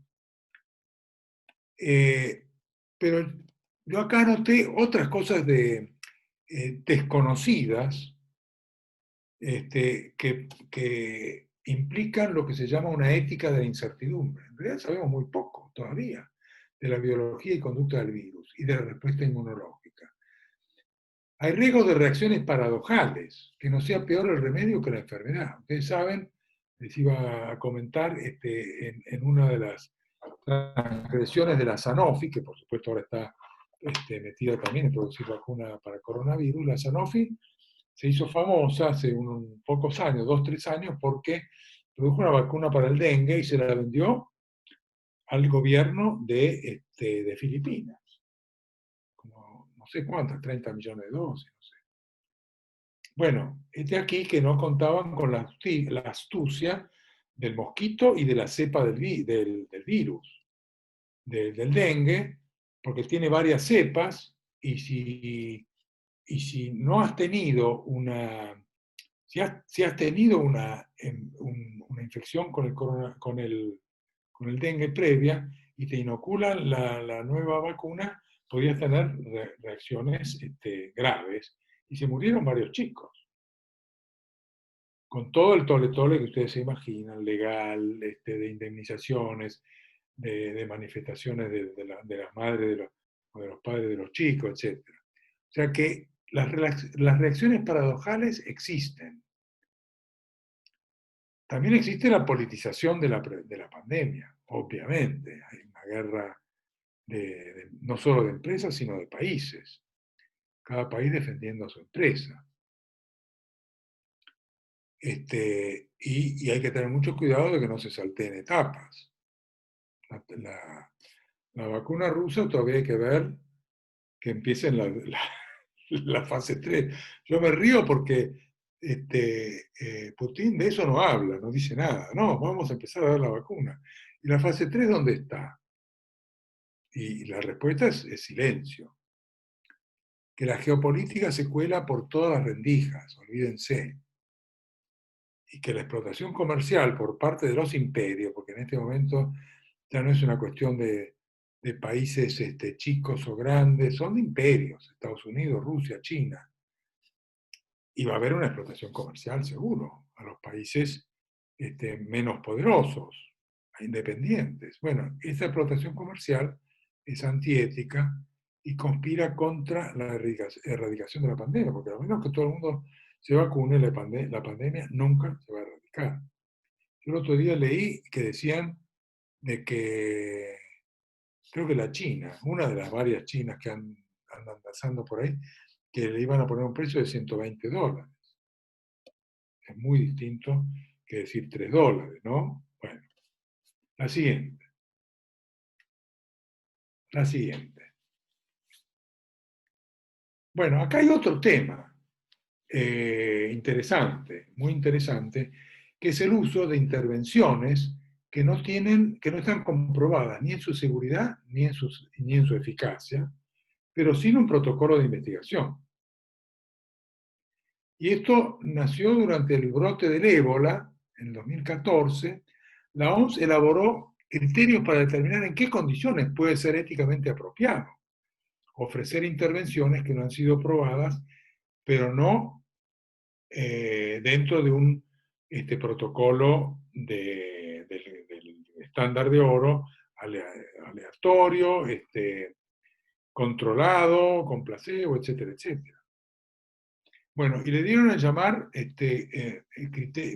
Pero yo acá noté otras cosas desconocidas que implican lo que se llama una ética de la incertidumbre. En realidad sabemos muy poco todavía de la biología y conducta del virus y de la respuesta inmunológica. Hay riesgos de reacciones paradojales, que no sea peor el remedio que la enfermedad. Ustedes saben, les iba a comentar en una de las transgresiones de la Sanofi, que por supuesto ahora está metida también en producir vacuna para coronavirus, la Sanofi se hizo famosa hace unos pocos años, 2 o 3 años, porque produjo una vacuna para el dengue y se la vendió al gobierno de Filipinas. Como no sé cuántas, 30 millones de dosis, no sé. Bueno, aquí que no contaban con la astucia del mosquito y de la cepa del virus, del dengue, porque tiene varias cepas y si no has tenido si has tenido una infección con el dengue previa y te inoculan la nueva vacuna, podías tener reacciones graves y se murieron varios chicos. Con todo el tole-tole que ustedes se imaginan, legal, de indemnizaciones, de manifestaciones de las madres o de los padres de los chicos, etc. O sea que las reacciones paradojales existen. También existe la politización de la pandemia, obviamente. Hay una guerra no solo de empresas, sino de países. Cada país defendiendo a su empresa. Y hay que tener mucho cuidado de que no se salteen etapas. La vacuna rusa todavía hay que ver que empiece en la fase 3. Yo me río porque Putin de eso no habla, no dice nada. No, vamos a empezar a dar la vacuna. ¿Y la fase 3 dónde está? Y la respuesta es silencio. Que la geopolítica se cuela por todas las rendijas, olvídense. Y que la explotación comercial por parte de los imperios, porque en este momento ya no es una cuestión de de países chicos o grandes, son de imperios, Estados Unidos, Rusia, China. Y va a haber una explotación comercial seguro a los países menos poderosos, independientes. Bueno, esa explotación comercial es antiética y conspira contra la erradicación de la pandemia, porque a menos que todo el mundo se vacune, la pandemia nunca se va a erradicar. Yo el otro día leí que decían de que, creo que la China, una de las varias chinas que andan pasando por ahí, que le iban a poner un precio de $120. Es muy distinto que decir $3, ¿no? Bueno, la siguiente. La siguiente. Bueno, acá hay otro tema interesante, muy interesante, que es el uso de intervenciones que no están comprobadas ni en su seguridad ni en su eficacia, pero sin un protocolo de investigación. Y esto nació durante el brote del ébola, en 2014. La OMS elaboró criterios para determinar en qué condiciones puede ser éticamente apropiado ofrecer intervenciones que no han sido probadas, pero no dentro de un protocolo del estándar de oro aleatorio, controlado, con placebo, etcétera. Bueno, y le dieron a llamar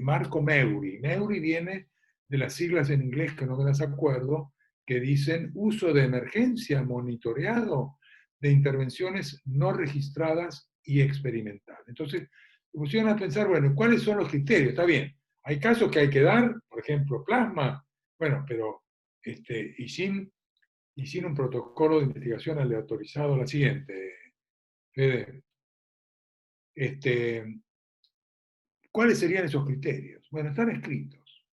marco Meuri. Meuri viene de las siglas en inglés que no me las acuerdo, que dicen uso de emergencia monitoreado de intervenciones no registradas y experimentales. Entonces, se pusieron a pensar, bueno, ¿cuáles son los criterios? Está bien, hay casos que hay que dar, por ejemplo, plasma, bueno, pero y sin un protocolo de investigación aleatorizado. La siguiente, Fede. ¿Cuáles serían esos criterios? Bueno, están escritos.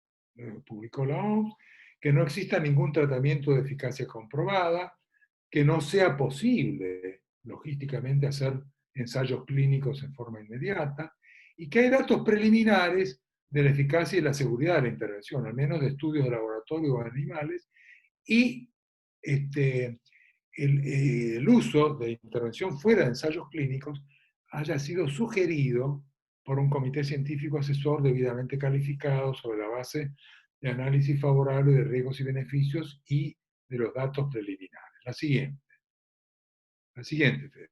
Publicó la OMS, que no exista ningún tratamiento de eficacia comprobada, que no sea posible logísticamente hacer ensayos clínicos en forma inmediata, y que hay datos preliminares de la eficacia y la seguridad de la intervención, al menos de estudios de laboratorio o animales, y el uso de intervención fuera de ensayos clínicos haya sido sugerido por un comité científico asesor debidamente calificado sobre la base de análisis favorable de riesgos y beneficios y de los datos preliminares. La siguiente, Fede.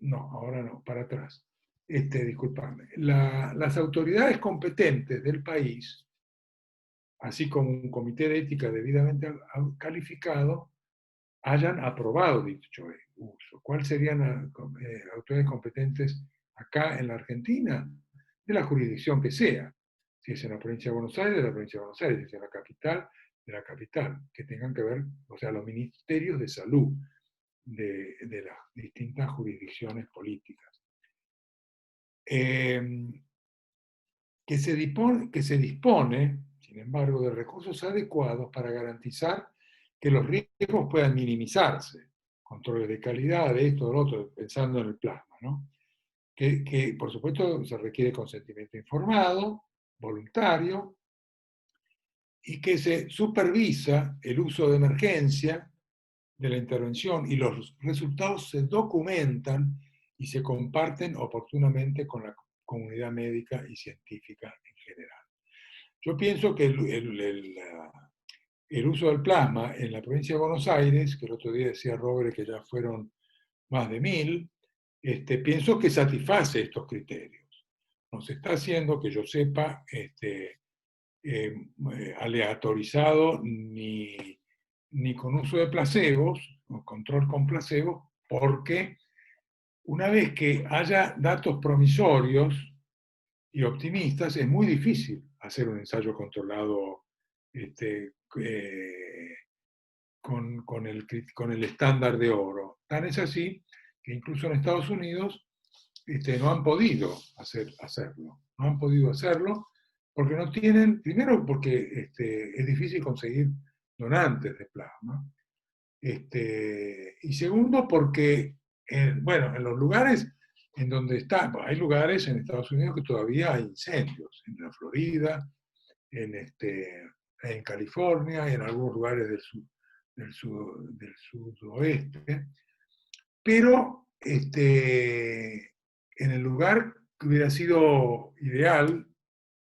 No, ahora no, para atrás. Disculpadme. Las autoridades competentes del país, así como un comité de ética debidamente calificado, hayan aprobado dicho uso. ¿Cuáles serían las autoridades competentes acá en la Argentina? De la jurisdicción que sea. Si es en la provincia de Buenos Aires, de la provincia de Buenos Aires. Si es en la capital, de la capital. Que tengan que ver, o sea, los ministerios de salud de las distintas jurisdicciones políticas. Que se dispone, sin embargo, de recursos adecuados para garantizar que los riesgos puedan minimizarse. Controles de calidad, de esto, de lo otro, pensando en el plasma, ¿no? Que por supuesto se requiere consentimiento informado, voluntario, y que se supervisa el uso de emergencia de la intervención y los resultados se documentan y se comparten oportunamente con la comunidad médica y científica en general. Yo pienso que el uso del plasma en la provincia de Buenos Aires, que el otro día decía Robert que ya fueron más de 1000, pienso que satisface estos criterios. No se está haciendo, que yo sepa, aleatorizado ni con uso de placebos, o control con placebos, porque una vez que haya datos promisorios y optimistas, es muy difícil hacer un ensayo controlado con el estándar de oro. Tan es así que incluso en Estados Unidos no han podido hacerlo. No han podido hacerlo porque no tienen, primero porque es difícil conseguir donantes de plasma, y segundo porque, bueno, en los lugares en donde está, hay lugares en Estados Unidos que todavía hay incendios, en la Florida, en California y en algunos lugares del sudoeste, pero en el lugar que hubiera sido ideal,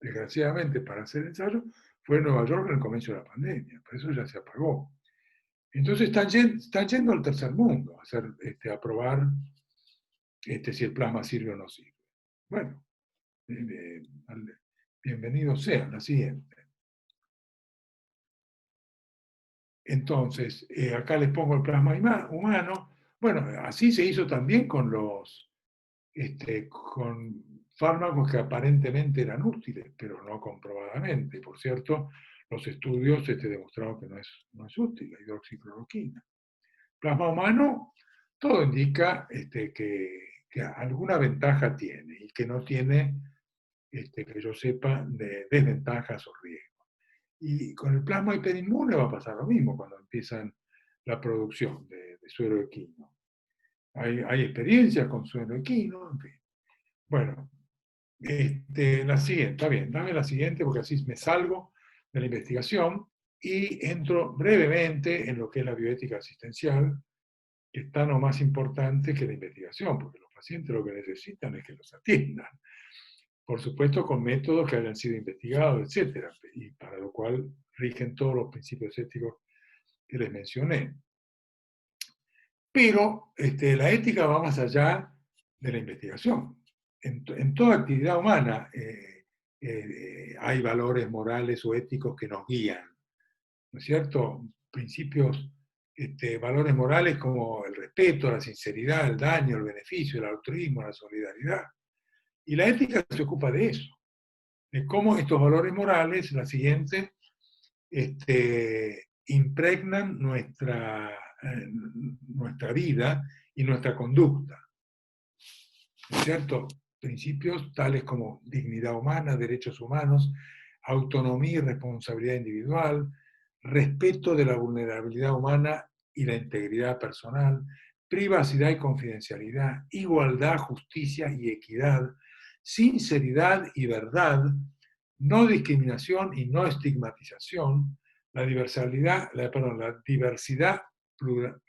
desgraciadamente, para hacer el ensayo, fue Nueva York en el comienzo de la pandemia, por eso ya se apagó. Entonces están yendo al tercer mundo a, hacer, a probar si el plasma sirve o no sirve. Bueno, bienvenido sea, la siguiente. Entonces, acá les pongo el plasma humano. Bueno, así se hizo también con con fármacos que aparentemente eran útiles, pero no comprobadamente. Por cierto, los estudios demostraron que no es útil la hidroxicloroquina. Plasma humano, todo indica que alguna ventaja tiene y que no tiene, que yo sepa, de desventajas o riesgos. Y con el plasma hiperinmune va a pasar lo mismo cuando empiezan la producción de suero equino. Hay experiencias con suero equino, en fin. Bueno, la siguiente, está bien, dame la siguiente porque así me salgo de la investigación y entro brevemente en lo que es la bioética asistencial, que es tan o más importante que la investigación, porque los pacientes lo que necesitan es que los atiendan. Por supuesto, con métodos que hayan sido investigados, etc. Y para lo cual rigen todos los principios éticos que les mencioné. Pero la ética va más allá de la investigación. En toda actividad humana hay valores morales o éticos que nos guían, ¿no es cierto? Principios, valores morales como el respeto, la sinceridad, el daño, el beneficio, el altruismo, la solidaridad. Y la ética se ocupa de eso, de cómo estos valores morales, la siguiente, impregnan nuestra vida y nuestra conducta. ¿No es cierto? Principios tales como dignidad humana, derechos humanos, autonomía y responsabilidad individual, respeto de la vulnerabilidad humana y la integridad personal, privacidad y confidencialidad, igualdad, justicia y equidad, sinceridad y verdad, no discriminación y no estigmatización, la diversidad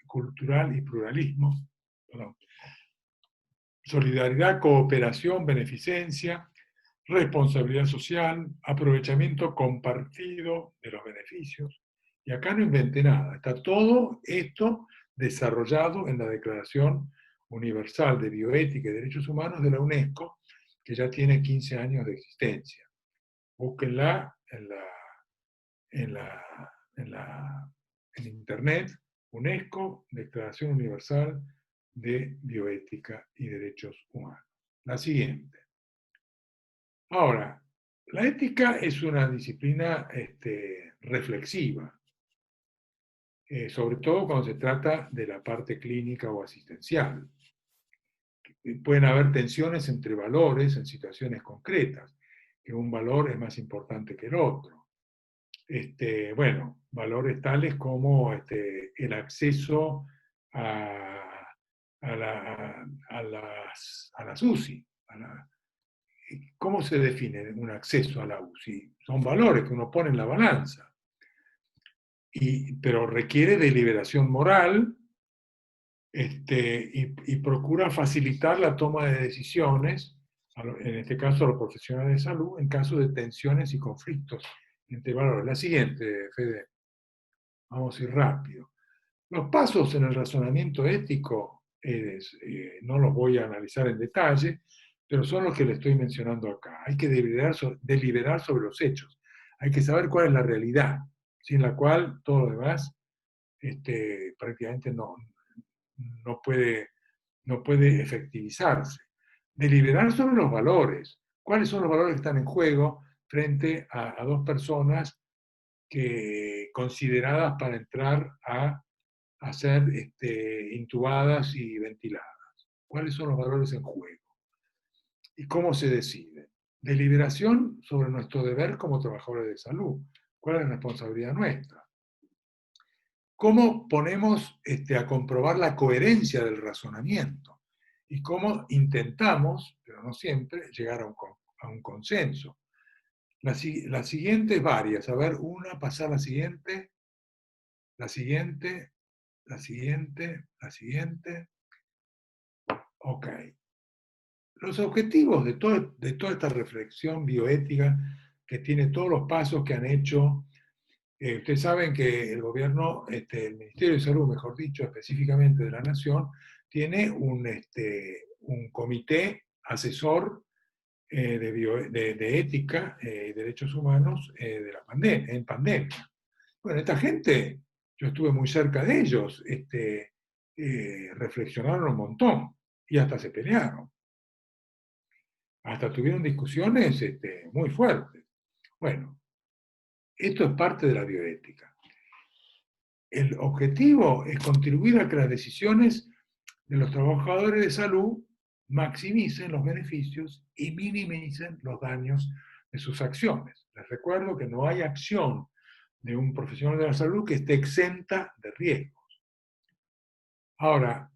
cultural y pluralismo, solidaridad, cooperación, beneficencia, responsabilidad social, aprovechamiento compartido de los beneficios. Y acá no inventé nada, está todo esto desarrollado en la Declaración Universal de Bioética y Derechos Humanos de la UNESCO, que ya tiene 15 años de existencia. Búsquenla en internet, UNESCO, Declaración Universal de Bioética y Derechos Humanos. La siguiente. Ahora, la ética es una disciplina reflexiva, sobre todo cuando se trata de la parte clínica o asistencial. Pueden haber tensiones entre valores en situaciones concretas, que un valor es más importante que el otro. Bueno, valores tales como el acceso a las UCI. ¿Cómo se define un acceso a la UCI? Son valores que uno pone en la balanza, pero requiere deliberación moral y procura facilitar la toma de decisiones, en este caso a los profesionales de salud, en caso de tensiones y conflictos entre valores. La siguiente, Fede. Vamos a ir rápido. Los pasos en el razonamiento ético, no los voy a analizar en detalle, pero son los que le estoy mencionando acá. Hay que deliberar sobre los hechos. Hay que saber cuál es la realidad, sin la cual todo lo demás prácticamente no puede efectivizarse. Deliberar sobre los valores. ¿Cuáles son los valores que están en juego frente a dos personas consideradas para entrar a ser intubadas y ventiladas? ¿Cuáles son los valores en juego? ¿Y cómo se decide? Deliberación sobre nuestro deber como trabajadores de salud. ¿Cuál es la responsabilidad nuestra? ¿Cómo ponemos a comprobar la coherencia del razonamiento? Y cómo intentamos, pero no siempre, llegar a un consenso. La siguiente es varias. A ver, pasar la siguiente. La siguiente, la siguiente, la siguiente. Ok. Los objetivos de toda esta reflexión bioética que tiene todos los pasos que han hecho, ustedes saben que el gobierno, el Ministerio de Salud, mejor dicho, específicamente de la Nación, tiene un comité asesor de ética y derechos humanos en pandemia. Bueno, esta gente, yo estuve muy cerca de ellos, reflexionaron un montón y hasta se pelearon. Hasta tuvieron discusiones muy fuertes. Bueno, esto es parte de la bioética. El objetivo es contribuir a que las decisiones de los trabajadores de salud maximicen los beneficios y minimicen los daños de sus acciones. Les recuerdo que no hay acción de un profesional de la salud que esté exenta de riesgos. Ahora,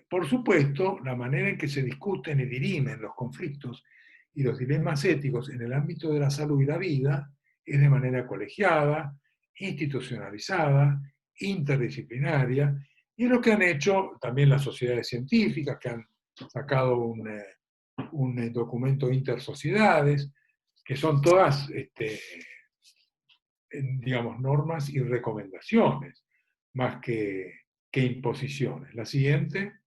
por supuesto, la manera en que se discuten y dirimen los conflictos y los dilemas éticos en el ámbito de la salud y la vida es de manera colegiada, institucionalizada, interdisciplinaria, y es lo que han hecho también las sociedades científicas, que han sacado un documento intersociedades, que son todas, digamos, normas y recomendaciones, más que imposiciones. La siguiente.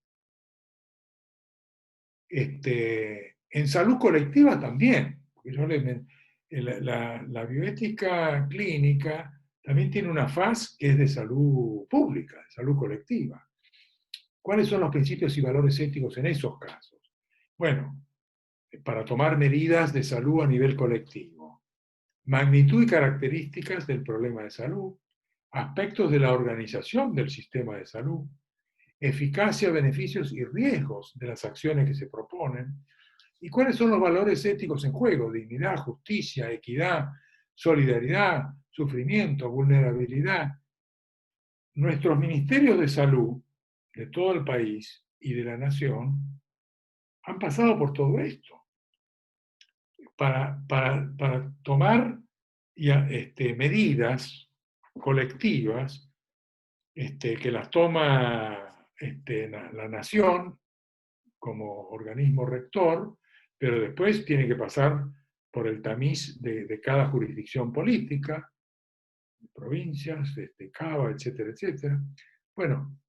En salud colectiva también, porque la bioética clínica también tiene una faz que es de salud pública, de salud colectiva. ¿Cuáles son los principios y valores éticos en esos casos? Bueno, para tomar medidas de salud a nivel colectivo, magnitud y características del problema de salud, aspectos de la organización del sistema de salud, eficacia, beneficios y riesgos de las acciones que se proponen, y cuáles son los valores éticos en juego: dignidad, justicia, equidad, solidaridad, sufrimiento, vulnerabilidad. Nuestros ministerios de salud de todo el país y de la nación han pasado por todo esto para tomar medidas colectivas que las toma la nación como organismo rector, pero después tiene que pasar por el tamiz de cada jurisdicción política, provincias, Cava, etcétera, etcétera. Bueno,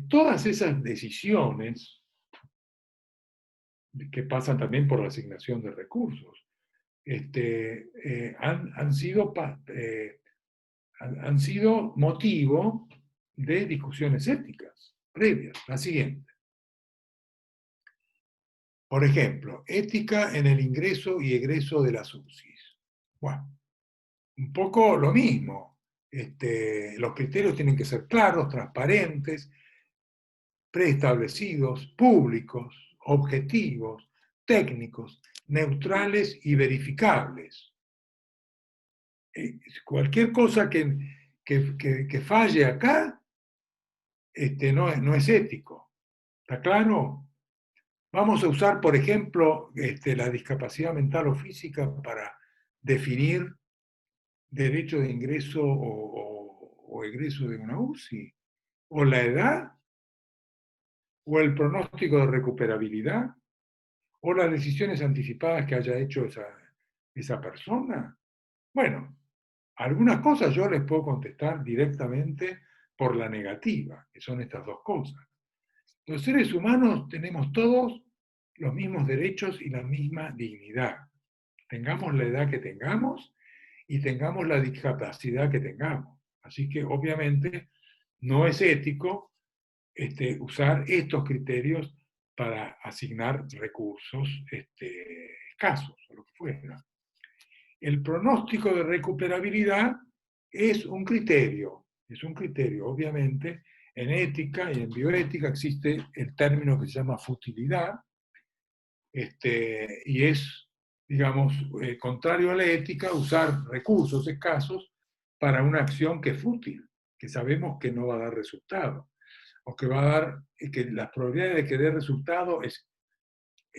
todas esas decisiones que pasan también por la asignación de recursos, han sido motivo de discusiones éticas previas. La siguiente. Por ejemplo, ética en el ingreso y egreso de las UCIs. Bueno, un poco lo mismo. Los criterios tienen que ser claros, transparentes, preestablecidos, públicos, objetivos, técnicos, neutrales y verificables. Cualquier cosa que falle acá no es ético. ¿Está claro? Vamos a usar, por ejemplo, la discapacidad mental o física para definir derecho de ingreso o egreso de una UCI, o la edad, o el pronóstico de recuperabilidad, o las decisiones anticipadas que haya hecho esa persona. Bueno, algunas cosas yo les puedo contestar directamente por la negativa, que son estas dos cosas. Los seres humanos tenemos todos los mismos derechos y la misma dignidad. Tengamos la edad que tengamos y tengamos la discapacidad que tengamos. Así que obviamente no es ético usar estos criterios para asignar recursos escasos o lo que fuera. El pronóstico de recuperabilidad es un criterio, obviamente. En ética y en bioética existe el término que se llama futilidad, y es, digamos, contrario a la ética usar recursos escasos para una acción que es fútil, que sabemos que no va a dar resultado, o que va a dar, que las probabilidades de que dé resultado es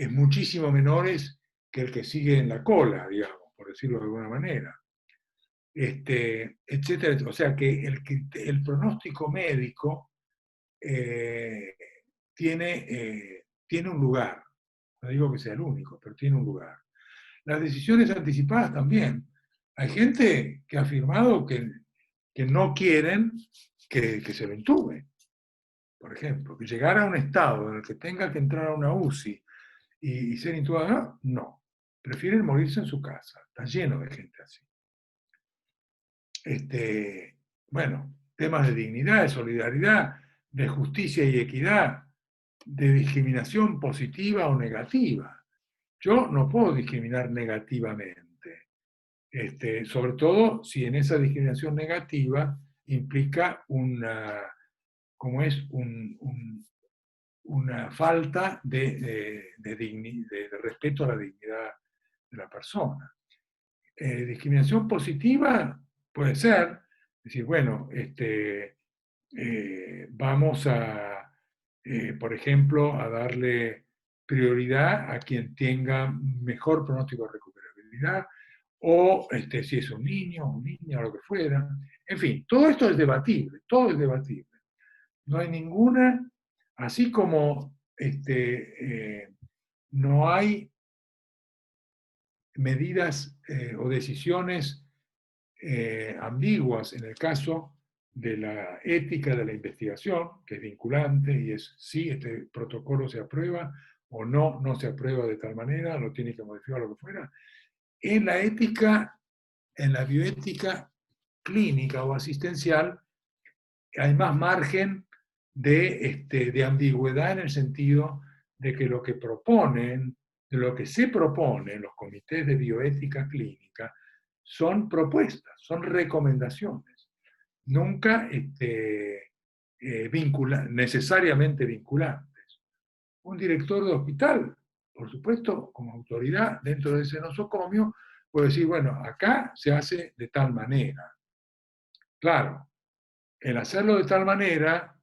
muchísimo menores que el que sigue en la cola, digamos, por decirlo de alguna manera. etcétera. O sea que el pronóstico médico tiene un lugar. No digo que sea el único, pero tiene un lugar. Las decisiones anticipadas también. Hay gente que ha afirmado que no quieren que se lo intube. Por ejemplo, que llegara a un estado en el que tenga que entrar a una UCI y ser intubado, no. Prefieren morirse en su casa. Está lleno de gente así. Bueno, temas de dignidad, de solidaridad, de justicia y equidad, de discriminación positiva o negativa. Yo no puedo discriminar negativamente, sobre todo si en esa discriminación negativa implica una falta de respeto a la dignidad de la persona. Discriminación positiva puede ser, decir, bueno, vamos por ejemplo, a darle prioridad a quien tenga mejor pronóstico de recuperabilidad, o si es un niño, o niña, o lo que fuera. En fin, todo esto es debatible, todo es debatible. No hay ninguna, así como no hay medidas o decisiones ambiguas en el caso de la ética de la investigación, que es vinculante y es si este protocolo se aprueba o no, no se aprueba de tal manera, lo tiene que modificar lo que fuera. En la ética, en la bioética clínica o asistencial, hay más margen de ambigüedad en el sentido de que lo que proponen, de lo que se propone en los comités de bioética clínica, son propuestas, son recomendaciones, nunca necesariamente vinculantes. Un director de hospital, por supuesto, como autoridad dentro de ese nosocomio, puede decir, bueno, acá se hace de tal manera. Claro, el hacerlo de tal manera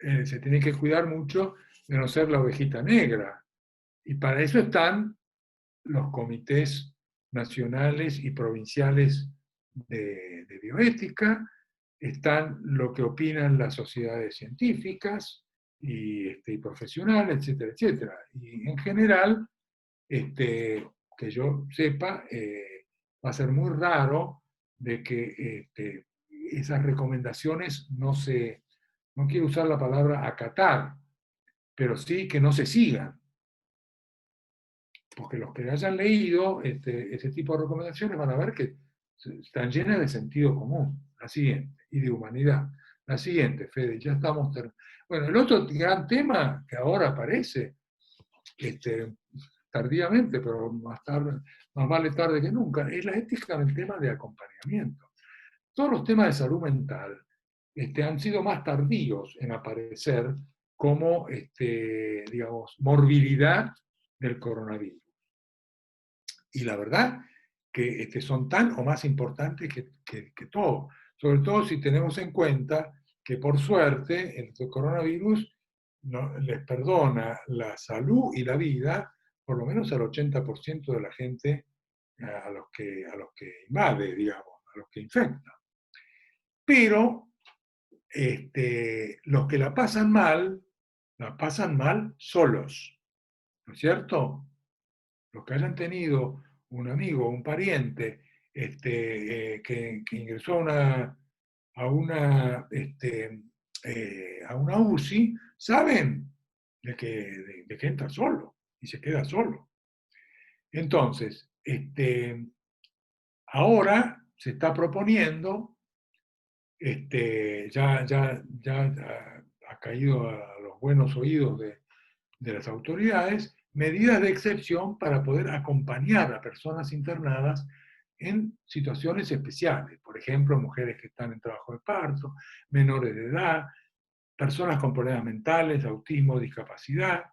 se tiene que cuidar mucho de no ser la ovejita negra. Y para eso están los comités nacionales y provinciales de bioética, están lo que opinan las sociedades científicas y profesionales, etcétera, etcétera. Y en general, que yo sepa, va a ser muy raro de que esas recomendaciones no quiero usar la palabra acatar, pero sí que no se sigan. Porque los que hayan leído ese tipo de recomendaciones van a ver que están llenas de sentido común. La siguiente, y de humanidad. La siguiente, Fede, ya estamos Bueno, el otro gran tema que ahora aparece, tardíamente, pero más vale tarde que nunca, es la ética del tema de acompañamiento. Todos los temas de salud mental han sido más tardíos en aparecer como, digamos, morbilidad del coronavirus. Y la verdad que son tan o más importantes que todo. Sobre todo si tenemos en cuenta que por suerte el coronavirus les perdona la salud y la vida por lo menos al 80% de la gente a los que invade, digamos, a los que infecta. Pero los que la pasan mal solos, ¿no es cierto? Los que hayan tenido un amigo, un pariente, que ingresó a una UCI, saben de que entra solo y se queda solo. Entonces, ahora se está proponiendo, ya ha caído a los buenos oídos de las autoridades, medidas de excepción para poder acompañar a personas internadas en situaciones especiales. Por ejemplo, mujeres que están en trabajo de parto, menores de edad, personas con problemas mentales, autismo, discapacidad,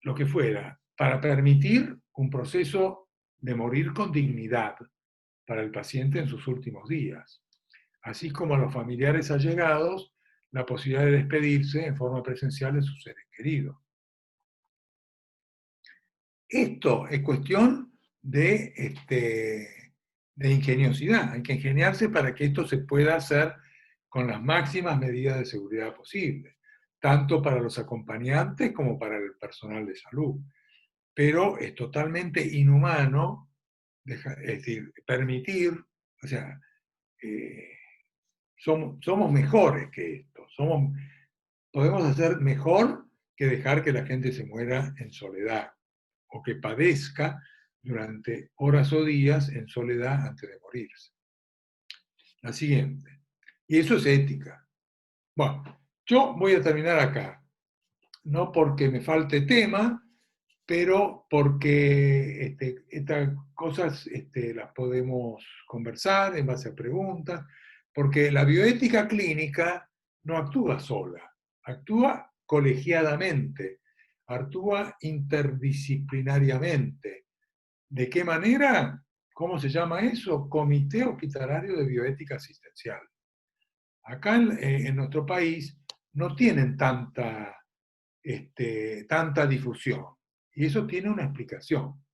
lo que fuera, para permitir un proceso de morir con dignidad para el paciente en sus últimos días, así como a los familiares allegados la posibilidad de despedirse en forma presencial de sus seres queridos. Esto es cuestión de ingeniosidad. Hay que ingeniarse para que esto se pueda hacer con las máximas medidas de seguridad posibles, tanto para los acompañantes como para el personal de salud. Pero es totalmente inhumano, es decir, permitir, o sea, somos mejores que esto, podemos hacer mejor que dejar que la gente se muera en soledad o que padezca durante horas o días en soledad antes de morirse. La siguiente. Y eso es ética. Bueno, yo voy a terminar acá. No porque me falte tema, pero porque estas cosas las podemos conversar en base a preguntas, porque la bioética clínica no actúa sola, actúa colegiadamente, actúa interdisciplinariamente. ¿De qué manera? ¿Cómo se llama eso? Comité Hospitalario de Bioética Asistencial. Acá en nuestro país no tienen tanta difusión. Y eso tiene una explicación.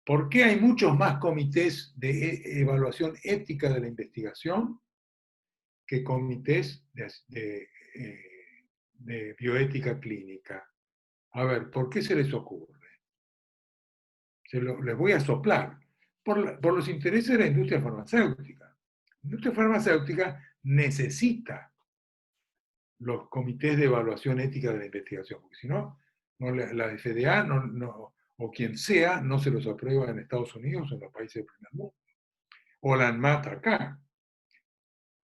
¿Por qué hay muchos más comités de evaluación ética de la investigación que comités de bioética clínica? A ver, ¿por qué se les ocurre? Les voy a soplar. Por los intereses de la industria farmacéutica. La industria farmacéutica necesita los comités de evaluación ética de la investigación, porque si no, la FDA o quien sea no se los aprueba en Estados Unidos o en los países del primer mundo, o la ANMAT acá.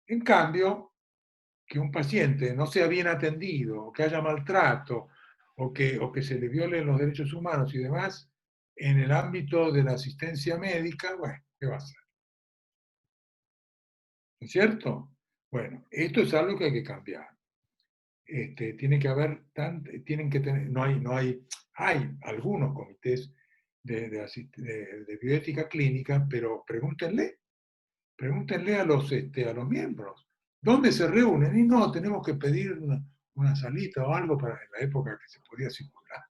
En cambio, que un paciente no sea bien atendido, o que haya maltrato, o que se le violen los derechos humanos y demás, en el ámbito de la asistencia médica, bueno, ¿qué va a hacer? ¿No es cierto? Bueno, esto es algo que hay que cambiar. Tiene que haber, tienen que tener, hay algunos comités de bioética clínica, pero pregúntenle a los miembros, ¿dónde se reúnen? Y no, tenemos que pedir una salita o algo para en la época que se podía circular.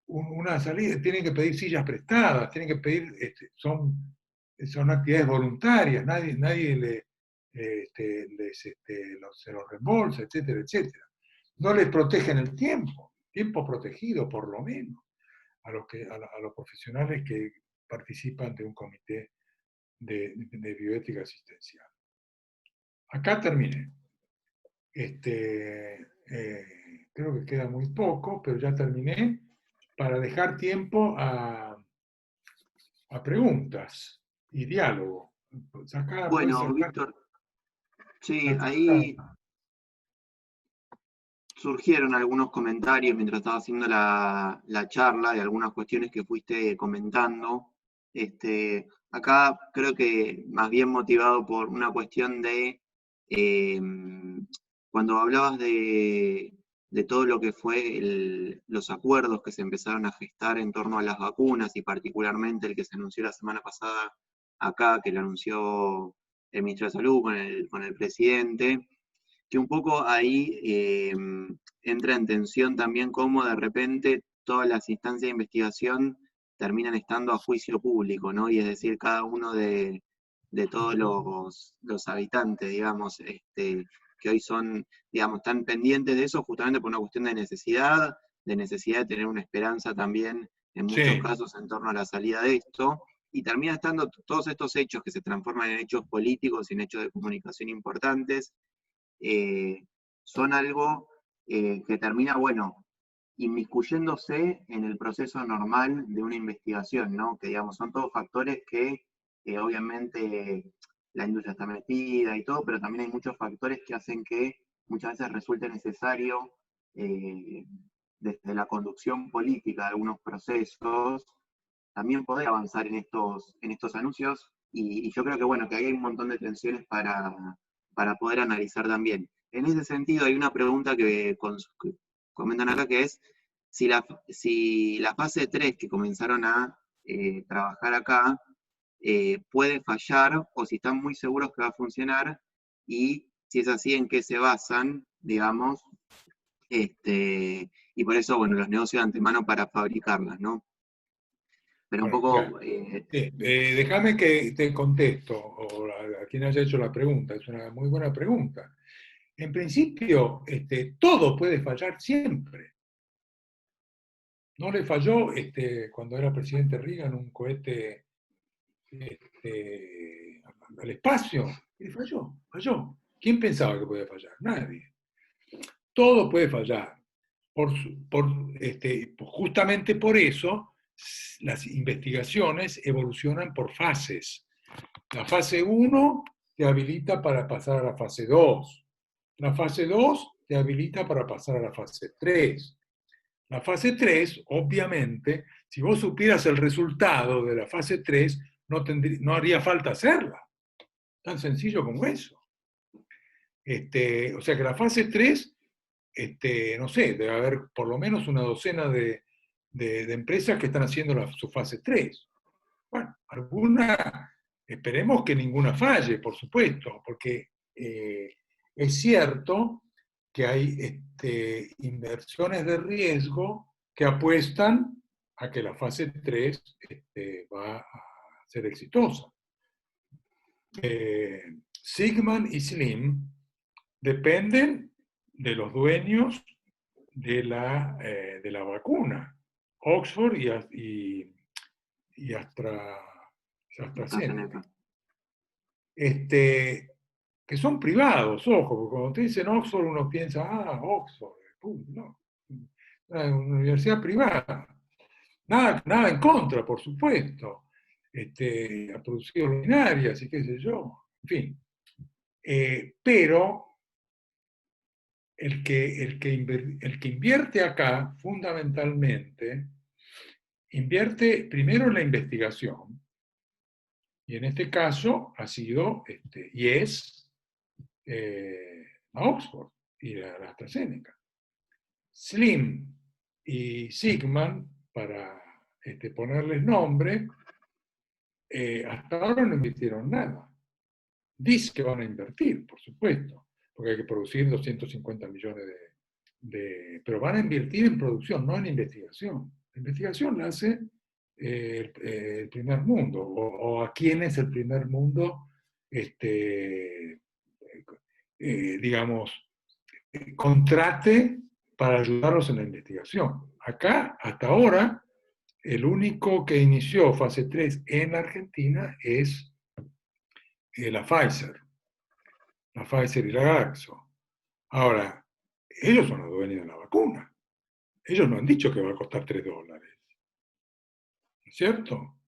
Una salida, tienen que pedir sillas prestadas, tienen que pedir, son actividades voluntarias, nadie se los reembolsa, etcétera, etcétera. No les protegen el tiempo protegido por lo menos, a los profesionales que participan de un comité de bioética asistencial. Acá terminé. Creo que queda muy poco, pero ya terminé, para dejar tiempo a preguntas y diálogo. Bueno, Víctor, sí, ahí surgieron algunos comentarios mientras estaba haciendo la charla de algunas cuestiones que fuiste comentando. Acá creo que más bien motivado por una cuestión de, cuando hablabas de todo lo que fue los acuerdos que se empezaron a gestar en torno a las vacunas y particularmente el que se anunció la semana pasada acá, que lo anunció el ministro de Salud con el presidente, que un poco ahí entra en tensión también cómo de repente todas las instancias de investigación terminan estando a juicio público, ¿no? Y es decir, cada uno de todos los habitantes, digamos, que hoy son, digamos, tan pendientes de eso justamente por una cuestión de necesidad de tener una esperanza también en muchos casos en torno a la salida de esto, y termina estando todos estos hechos que se transforman en hechos políticos y en hechos de comunicación importantes, son algo que termina, bueno, inmiscuyéndose en el proceso normal de una investigación, ¿no? Que digamos, son todos factores que obviamente la industria está metida y todo, pero también hay muchos factores que hacen que muchas veces resulte necesario, desde la conducción política de algunos procesos, también poder avanzar en estos anuncios, y yo creo que, bueno, que ahí hay un montón de tensiones para poder analizar también. En ese sentido, hay una pregunta que comentan acá, que es si la fase 3 que comenzaron a trabajar acá puede fallar, o si están muy seguros que va a funcionar, y si es así, en qué se basan, digamos, y por eso, bueno, los negocios de antemano para fabricarlas, ¿no? pero un Bueno, poco... déjame que te contesto, o a quien haya hecho la pregunta, es una muy buena pregunta. En principio, todo puede fallar siempre. No le falló cuando era presidente Reagan un cohete al espacio. Y falló. ¿Quién pensaba que podía fallar? Nadie. Todo puede fallar. Justamente por eso las investigaciones evolucionan por fases. La fase 1 te habilita para pasar a la fase 2. La fase 2 te habilita para pasar a la fase 3. La fase 3, obviamente, si vos supieras el resultado de la fase 3, no haría falta hacerla. Tan sencillo como eso. O sea que la fase 3, no sé, debe haber por lo menos una docena de empresas que están haciendo su fase 3. Bueno, esperemos que ninguna falle, por supuesto, porque es cierto que hay inversiones de riesgo que apuestan a que la fase 3 va a ser exitosa. Sigman y Slim dependen de los dueños de la vacuna, Oxford y AstraZeneca. Que son privados, ojo, porque cuando te dicen Oxford uno piensa, Oxford, no, una universidad privada. Nada en contra, por supuesto. Ha producido luminarias y qué sé yo, en fin. Pero el que invierte acá, fundamentalmente, invierte primero en la investigación, y en este caso ha sido, y es, a Oxford y a la AstraZeneca. Slim y Sigman, para ponerles nombre, hasta ahora no invirtieron nada. Dice que van a invertir, por supuesto, porque hay que producir 250 millones pero van a invertir en producción, no en investigación. La investigación la hace el primer mundo, o a quién es el primer mundo, digamos, contrate para ayudarlos en la investigación. Acá, hasta ahora, el único que inició fase 3 en la Argentina es la Pfizer y la Glaxo. Ahora, ellos son los dueños de la vacuna. Ellos no han dicho que va a costar $3. ¿No es cierto?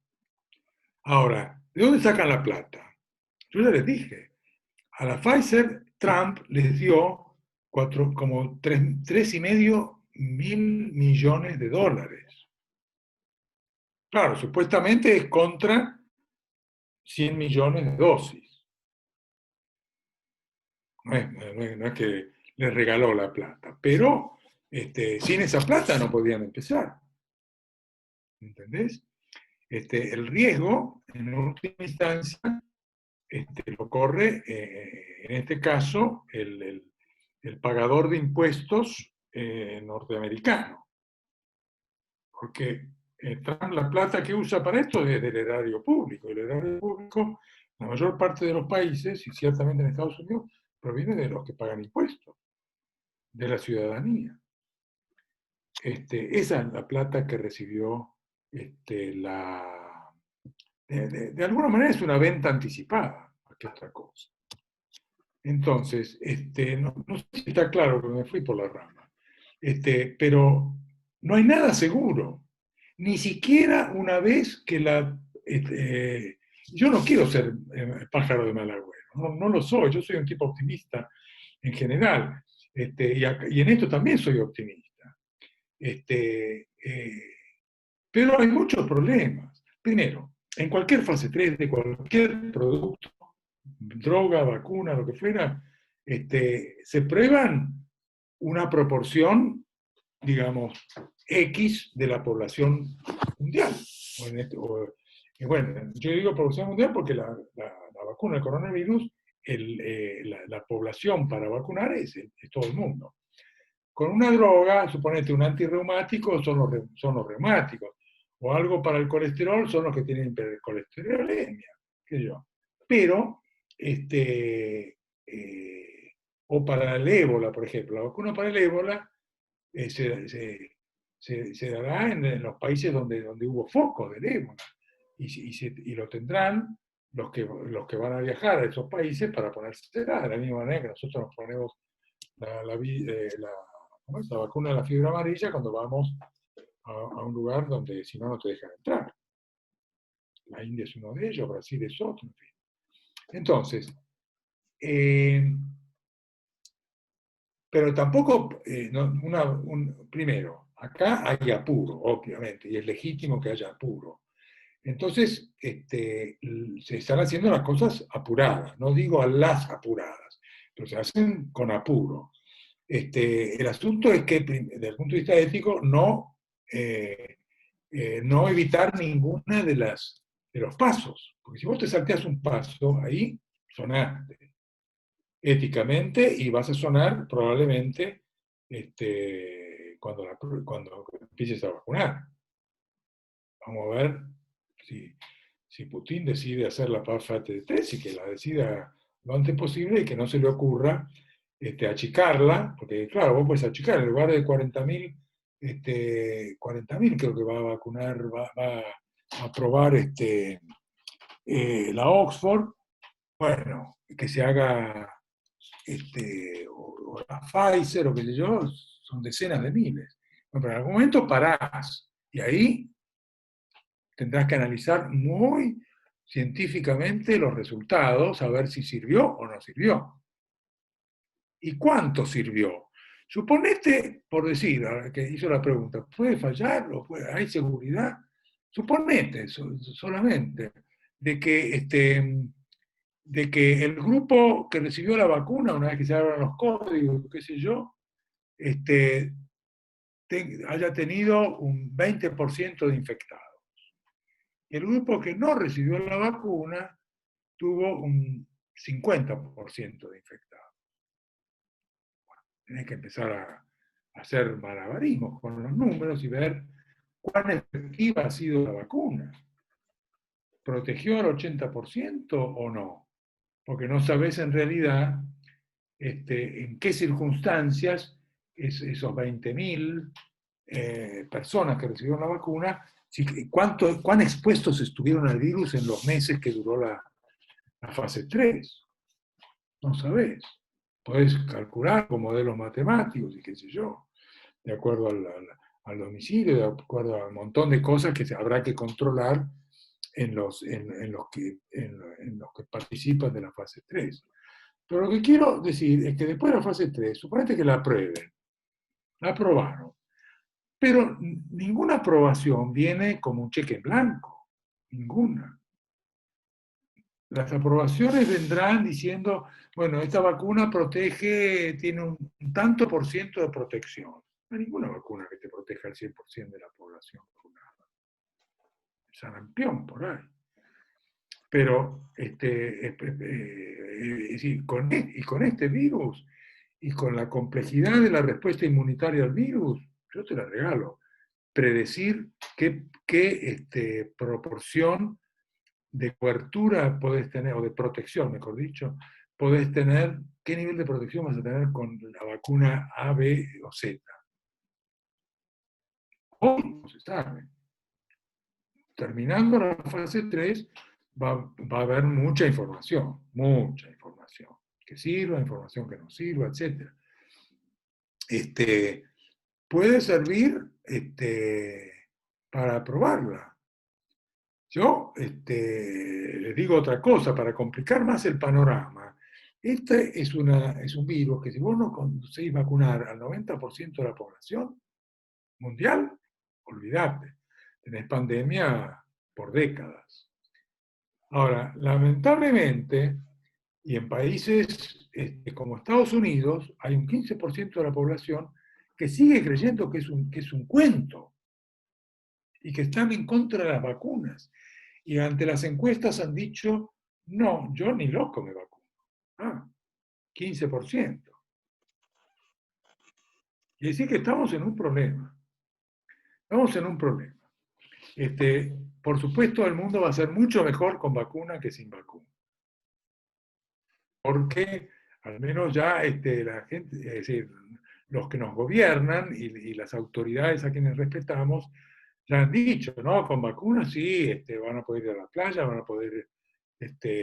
Ahora, ¿de dónde sacan la plata? Yo ya les dije, a la Pfizer Trump les dio como 3,5 mil millones de dólares. Claro, supuestamente es contra 100 millones de dosis. No es que les regaló la plata, pero sin esa plata no podían empezar. ¿Entendés? El riesgo, en última instancia, lo corre, en este caso, el pagador de impuestos norteamericano. Porque la plata que usa para esto es del erario público. El erario público, la mayor parte de los países, y ciertamente en Estados Unidos, proviene de los que pagan impuestos, de la ciudadanía. Esa es la plata que recibió de alguna manera es una venta anticipada, más que otra cosa. Entonces, no sé si está claro que me fui por la rama, pero no hay nada seguro. Ni siquiera una vez que yo no quiero ser pájaro de mal agüero, no lo soy, yo soy un tipo optimista en general, y en esto también soy optimista. Pero hay muchos problemas. Primero, en cualquier fase 3 de cualquier producto, droga, vacuna, lo que fuera, se prueban una proporción, digamos, X de la población mundial. Bueno, yo digo población mundial porque la vacuna del coronavirus, la población para vacunar es todo el mundo. Con una droga, suponete un antirreumático, son los reumáticos. o algo para el colesterol son los que tienen hipercolesterolemia, qué sé yo. Pero, o para el ébola, por ejemplo, la vacuna para el ébola se dará en los países donde hubo focos del ébola, y lo tendrán los que van a viajar a esos países para ponérsela, de la misma manera que nosotros nos ponemos ¿cómo es? La vacuna de la fiebre amarilla cuando vamos a un lugar donde si no, no te dejan entrar. La India es uno de ellos, Brasil es otro, en fin. Entonces, pero tampoco, primero, acá hay apuro, obviamente, y es legítimo que haya apuro. Entonces, se están haciendo las cosas apuradas, no digo a las apuradas, pero se hacen con apuro. El asunto es que, desde el punto de vista ético, no evitar ninguna de los pasos. Porque si vos te salteas un paso, ahí sonaste éticamente y vas a sonar probablemente cuando empieces a vacunar. Vamos a ver si Putin decide hacer la fase 3 y que la decida lo antes posible y que no se le ocurra achicarla, porque claro, vos puedes achicar, en lugar de 40.000, 40.000 creo que va a vacunar, va a probar la Oxford, bueno, que se haga o la Pfizer o qué sé yo, son decenas de miles. Bueno, pero en algún momento parás y ahí tendrás que analizar muy científicamente los resultados, a ver si sirvió o no sirvió. ¿Y cuánto sirvió? Suponete, por decir, que hizo la pregunta, ¿puede fallar? ¿Hay seguridad? Suponete solamente de que el grupo que recibió la vacuna, una vez que se abran los códigos, qué sé yo, haya tenido un 20% de infectados. Y el grupo que no recibió la vacuna tuvo un 50% de infectados. Bueno, tenés que empezar a hacer malabarismos con los números y ver cuán efectiva ha sido la vacuna. ¿Protegió al 80% o no? Porque no sabés en realidad en qué circunstancias esos 20.000 personas que recibieron la vacuna, cuán expuestos estuvieron al virus en los meses que duró la fase 3. No sabés. Podés calcular con modelos matemáticos y qué sé yo, de acuerdo al domicilio, de acuerdo a un montón de cosas que habrá que controlar en los que participan de la fase 3. Pero lo que quiero decir es que después de la fase 3, suponete que la aprueben, la aprobaron, pero ninguna aprobación viene como un cheque en blanco, ninguna. Las aprobaciones vendrán diciendo, bueno, esta vacuna protege, tiene un tanto por ciento de protección. No hay ninguna vacuna que te proteja al 100% de la población vacunada. Sarampión por ahí. Pero, es decir, con este virus y con la complejidad de la respuesta inmunitaria al virus, yo te la regalo. Predecir qué proporción de cobertura podés tener, o de protección, mejor dicho, podés tener, qué nivel de protección vas a tener con la vacuna A, B o Z. Hoy no se sabe. Terminando la fase 3, va a haber mucha información, que sirva, información que no sirva, etc. Puede servir para probarla. Yo les digo otra cosa, para complicar más el panorama. Este es un virus que si vos no conseguís vacunar al 90% de la población mundial, olvidate, tenés pandemia por décadas. Ahora, lamentablemente, y en países como Estados Unidos, hay un 15% de la población que sigue creyendo que es un cuento y que están en contra de las vacunas. Y ante las encuestas han dicho, no, yo ni loco me vacuno. 15%. Y decir que estamos en un problema. Estamos en un problema. Por supuesto, el mundo va a ser mucho mejor con vacuna que sin vacuna. Porque al menos ya la gente, es decir, los que nos gobiernan y las autoridades a quienes respetamos, ya han dicho, ¿no? Con vacunas sí, van a poder ir a la playa, van a poder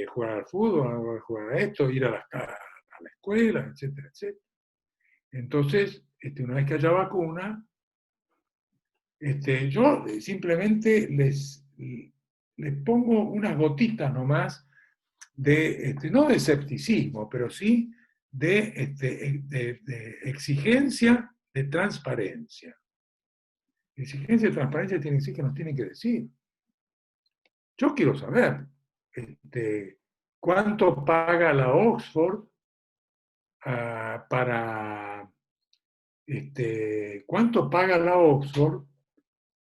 jugar al fútbol, van a poder jugar a esto, ir a la escuela, etcétera, etcétera. Entonces, una vez que haya vacuna, yo simplemente les pongo unas gotitas nomás de, no de escepticismo, pero sí de exigencia de transparencia. Exigencia de transparencia tiene que decir que nos tienen que decir. Yo quiero saber cuánto paga la Oxford para... cuánto paga la Oxford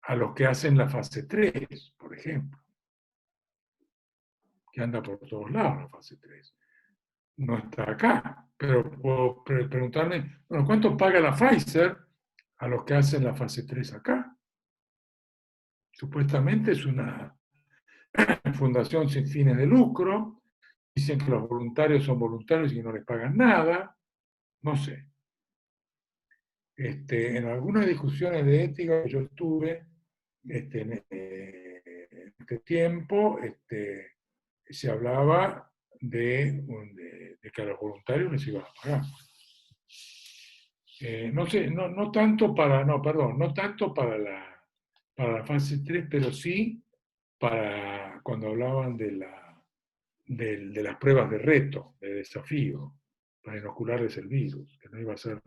a los que hacen la fase 3, por ejemplo, que anda por todos lados la fase 3. No está acá, pero puedo preguntarme, bueno, ¿cuánto paga la Pfizer a los que hacen la fase 3 acá? Supuestamente es una fundación sin fines de lucro, dicen que los voluntarios son voluntarios y no les pagan nada, no sé. En algunas discusiones de ética que yo estuve en este tiempo, se hablaba de que a los voluntarios les iban a pagar. No sé, no tanto para, no, perdón, no tanto para la fase 3, pero sí para cuando hablaban de las pruebas de reto, de desafío, para inocularles el virus, que no iba a ser,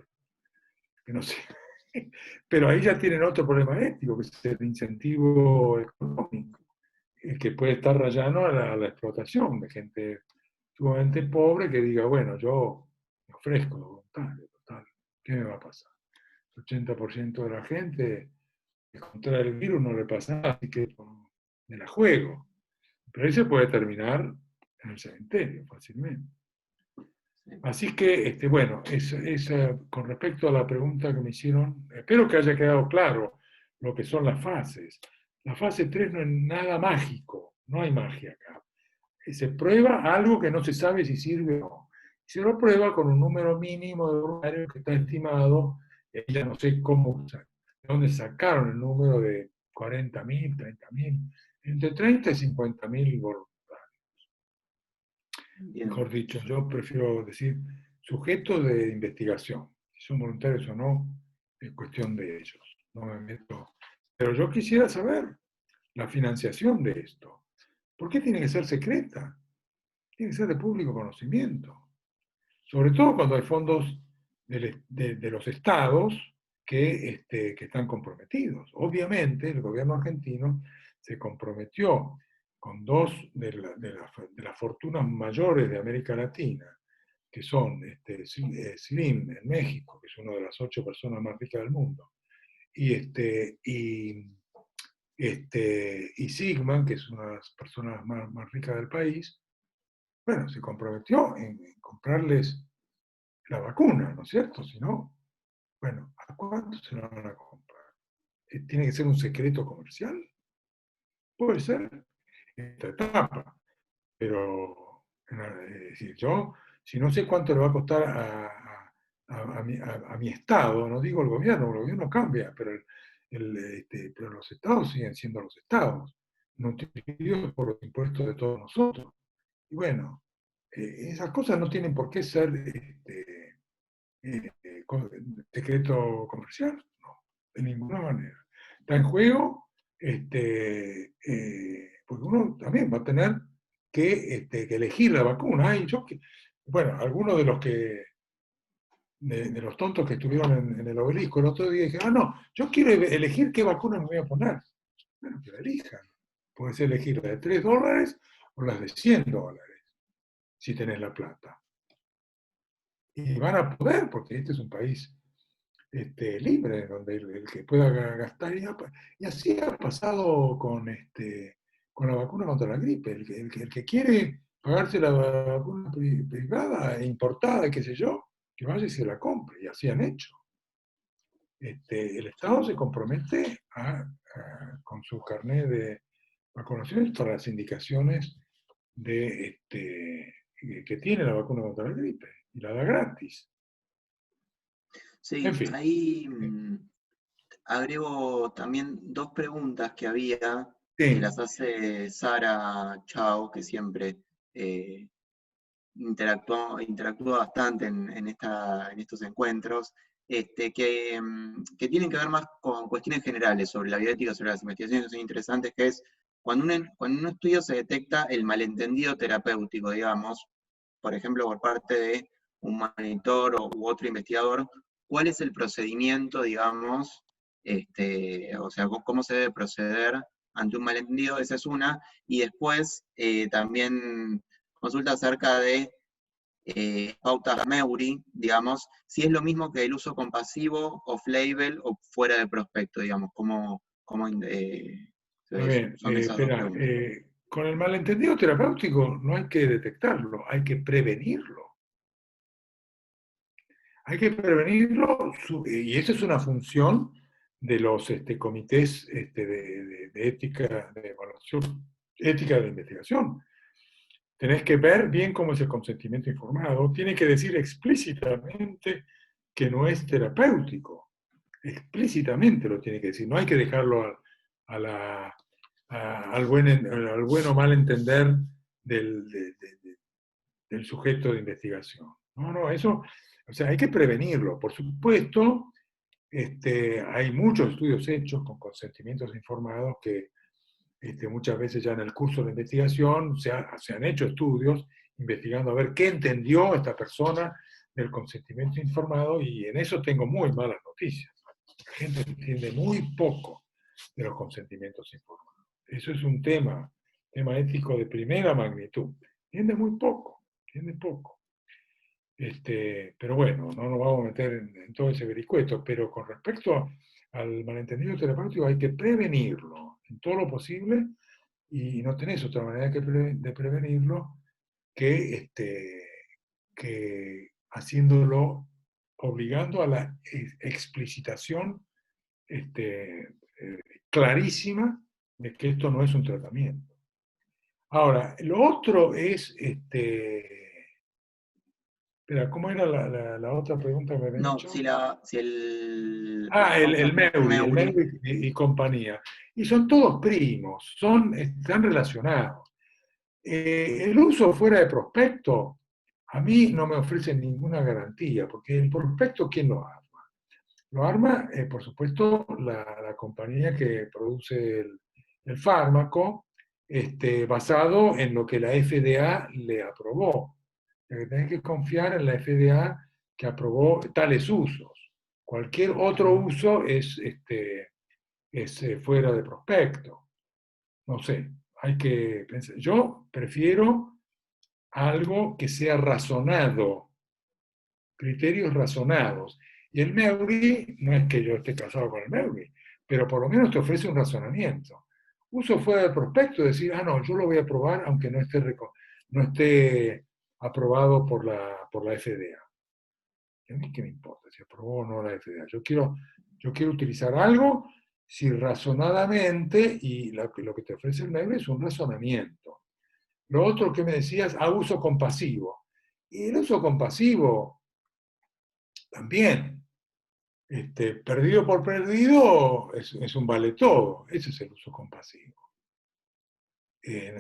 que no sé. Pero ahí ya tienen otro problema ético, que es el incentivo económico, que puede estar rayando a la explotación de gente sumamente pobre que diga, bueno, yo me ofrezco voluntario, total, ¿qué me va a pasar? El 80% de la gente contra el virus no le pasa nada, así que me la juego. Pero ahí se puede terminar en el cementerio fácilmente. Así que, bueno, con respecto a la pregunta que me hicieron, espero que haya quedado claro lo que son las fases. La fase 3 no es nada mágico, no hay magia acá. Se prueba algo que no se sabe si sirve o no. Se lo prueba con un número mínimo de voluntarios que está estimado, ya no sé cómo, de dónde sacaron el número de 40.000, 30.000, entre 30 y 50.000 voluntarios. Bien. Mejor dicho, yo prefiero decir sujetos de investigación. Si son voluntarios o no, es cuestión de ellos. No me meto. Pero yo quisiera saber la financiación de esto. ¿Por qué tiene que ser secreta? Tiene que ser de público conocimiento. Sobre todo cuando hay fondos de los estados que están comprometidos. Obviamente, el gobierno argentino se comprometió con dos de las fortunas mayores de América Latina, que son Slim en México, que es una de las 8 personas más ricas del mundo, y Sigman, que es una de las personas más ricas del país. Bueno, se comprometió en comprarles la vacuna, ¿no es cierto? Si no, bueno, ¿a cuánto se la van a comprar? ¿Tiene que ser un secreto comercial? Puede ser en esta etapa, pero es decir, yo, si no sé cuánto le va a costar a mi Estado, no digo el gobierno cambia, pero los estados siguen siendo los estados, nutridos por los impuestos de todos nosotros. Y bueno, esas cosas no tienen por qué ser secreto comercial, no, de ninguna manera. Está en juego, porque uno también va a tener que elegir la vacuna. Bueno, algunos de los de los tontos que estuvieron en el obelisco el otro día dijeron, no, yo quiero elegir qué vacuna me voy a poner. Bueno, que la elijan. Puedes elegir la de $3 o las de $100, si tenés la plata. Y van a poder, porque este es un país libre, donde el que pueda gastar. Y así ha pasado con la vacuna contra la gripe. El que quiere pagarse la vacuna privada, importada, qué sé yo, que vaya y se la compre. Y así han hecho. el Estado se compromete con su carnet de vacunaciones para las indicaciones que tiene la vacuna contra la gripe, y la da gratis. En Sí, fin. ahí agrego también dos preguntas que había, que Sí, las hace Sara Chao, que siempre eh, interactúa bastante en estos encuentros, que tienen que ver más con cuestiones generales sobre la bioética, sobre las investigaciones que son interesantes, que es cuando en un estudio se detecta el malentendido terapéutico, digamos, por ejemplo, por parte de un monitor u otro investigador, ¿cuál es el procedimiento, digamos, o sea, cómo se debe proceder ante un malentendido? Esa es una. Y después también consulta acerca de pautas Meuri, digamos, si es lo mismo que el uso compasivo, off-label o fuera de prospecto, digamos, está bien. son esas dos Espera, preguntas. con el malentendido terapéutico no hay que detectarlo, hay que prevenirlo. Hay que prevenirlo, y esa es una función de los comités de ética, de evaluación, ética de investigación. Tenés que ver bien cómo es el consentimiento informado, tiene que decir explícitamente que no es terapéutico, explícitamente lo tiene que decir, no hay que dejarlo al buen o mal entender del sujeto de investigación. No, no, eso, o sea, hay que prevenirlo. Por supuesto, hay muchos estudios hechos con consentimientos informados que muchas veces ya en el curso de investigación se han hecho estudios investigando a ver qué entendió esta persona del consentimiento informado, y en eso tengo muy malas noticias. La gente entiende muy poco de los consentimientos informados. Eso es un tema ético de primera magnitud. Entiende muy poco, entiende poco. Pero bueno, no nos vamos a meter en todo ese vericueto, pero con respecto al malentendido terapéutico hay que prevenirlo en todo lo posible, y no tenés otra manera de prevenirlo que haciéndolo, obligando a la explicitación clarísima de que esto no es un tratamiento. Ahora, lo otro es, espera, ¿cómo era la otra pregunta que me habían No, hecho? las pautas El Meuri, Meuri. y compañía. Y son todos primos, están relacionados. El uso fuera de prospecto, a mí no me ofrecen ninguna garantía, porque el prospecto, ¿quién lo arma? Lo arma, por supuesto, la compañía que produce el fármaco, basado en lo que la FDA le aprobó. Tenés que confiar en la FDA que aprobó tales usos. Cualquier otro uso es fuera de prospecto. No sé, hay que pensar. Yo prefiero algo que sea razonado, criterios razonados. Y el Meuri, no es que yo esté casado con el Meuri, pero por lo menos te ofrece un razonamiento. Uso fuera del prospecto, decir, no, yo lo voy a probar aunque no esté aprobado por la FDA. ¿Y a mí qué me importa si aprobó o no la FDA? Yo quiero utilizar algo si razonadamente, y lo que te ofrece el Meuri es un razonamiento. Lo otro que me decías, uso compasivo. Y el uso compasivo también, perdido por perdido, es un vale todo. Ese es el uso compasivo. Eh,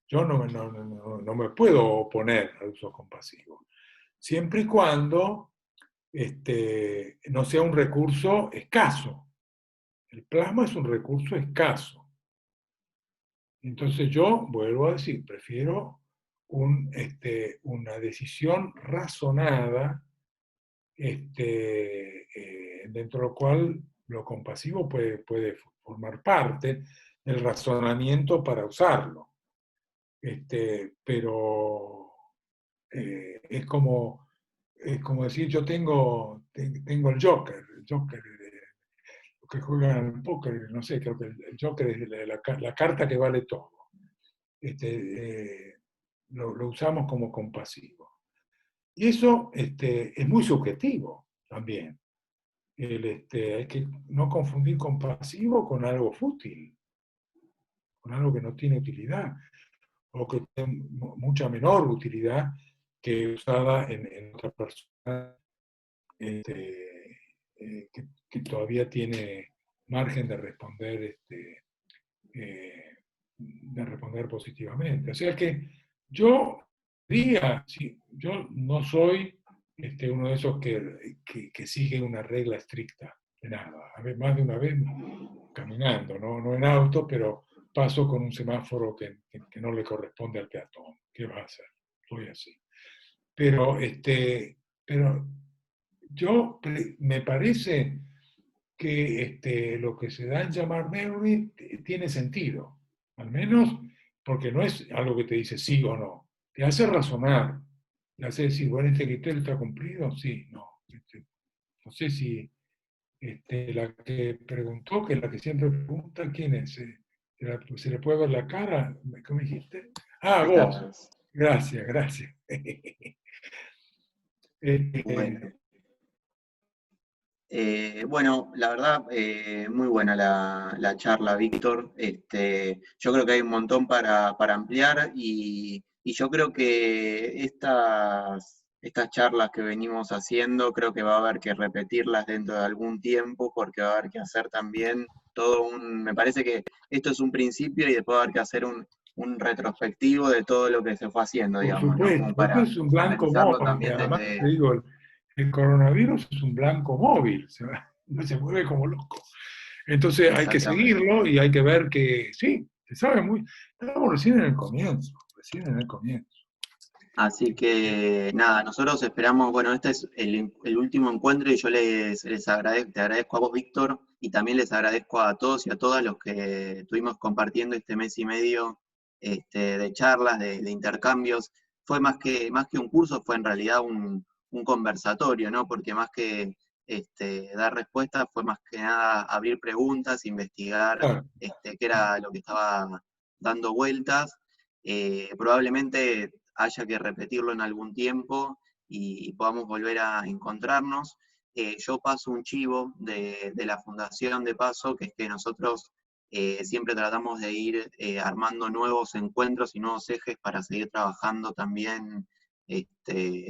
yo no me puedo oponer al uso compasivo, siempre y cuando no sea un recurso escaso. El plasma es un recurso escaso. Entonces yo, vuelvo a decir, prefiero una decisión razonada, dentro de lo cual lo compasivo puede formar parte del razonamiento para usarlo. Pero es como decir, yo tengo el Joker que juegan al póker, no sé, creo que el Joker es la carta que vale todo. Lo usamos como compasivo. Y eso es muy subjetivo también. hay que no confundir compasivo con algo fútil, con algo que no tiene utilidad, o que tiene mucha menor utilidad que usada en otra persona que todavía tiene margen de responder positivamente. O sea que yo diría, sí, yo no soy uno de esos que sigue una regla estricta de nada. A ver, más de una vez caminando, no en auto, pero paso con un semáforo que no le corresponde al peatón. ¿Qué va a hacer? Soy así. Pero, pero me parece que lo que se da en llamar memory tiene sentido, al menos porque no es algo que te dice sí o no, te hace razonar, te hace decir, bueno, este criterio está cumplido, sí, no. No sé si la que preguntó, que es la que siempre pregunta, ¿quién es? ¿Se le puede ver la cara? ¿Cómo dijiste? Ah, vos. Ricardo. Gracias, gracias. Bueno. Este, Bueno, la verdad, muy buena la charla, Víctor. Yo creo que hay un montón para ampliar y yo creo que estas charlas que venimos haciendo, creo que va a haber que repetirlas dentro de algún tiempo porque va a haber que hacer también me parece que esto es un principio y después va a haber que hacer un retrospectivo de todo lo que se fue haciendo, Por digamos, ¿no? supuesto, Como esto para es un blanco analizarlo móvil, también además te desde... digo, el coronavirus es un blanco móvil, se mueve como loco. Entonces hay que Exactamente. seguirlo y hay que ver que, sí, se sabe muy, estamos recién en el comienzo, recién en el comienzo. Así que nada, nosotros esperamos, bueno, este es el último encuentro y yo les agradezco, te agradezco a vos, Víctor, y también les agradezco a todos y a todas los que estuvimos compartiendo este mes y medio de charlas, de intercambios. Fue más que un curso, fue en realidad un conversatorio, ¿no? Porque más que dar respuestas, fue más que nada abrir preguntas, investigar Claro, qué era lo que estaba dando vueltas. Probablemente haya que repetirlo en algún tiempo y podamos volver a encontrarnos. Yo paso un chivo de la Fundación de Paso, que es que nosotros siempre tratamos de ir armando nuevos encuentros y nuevos ejes para seguir trabajando también de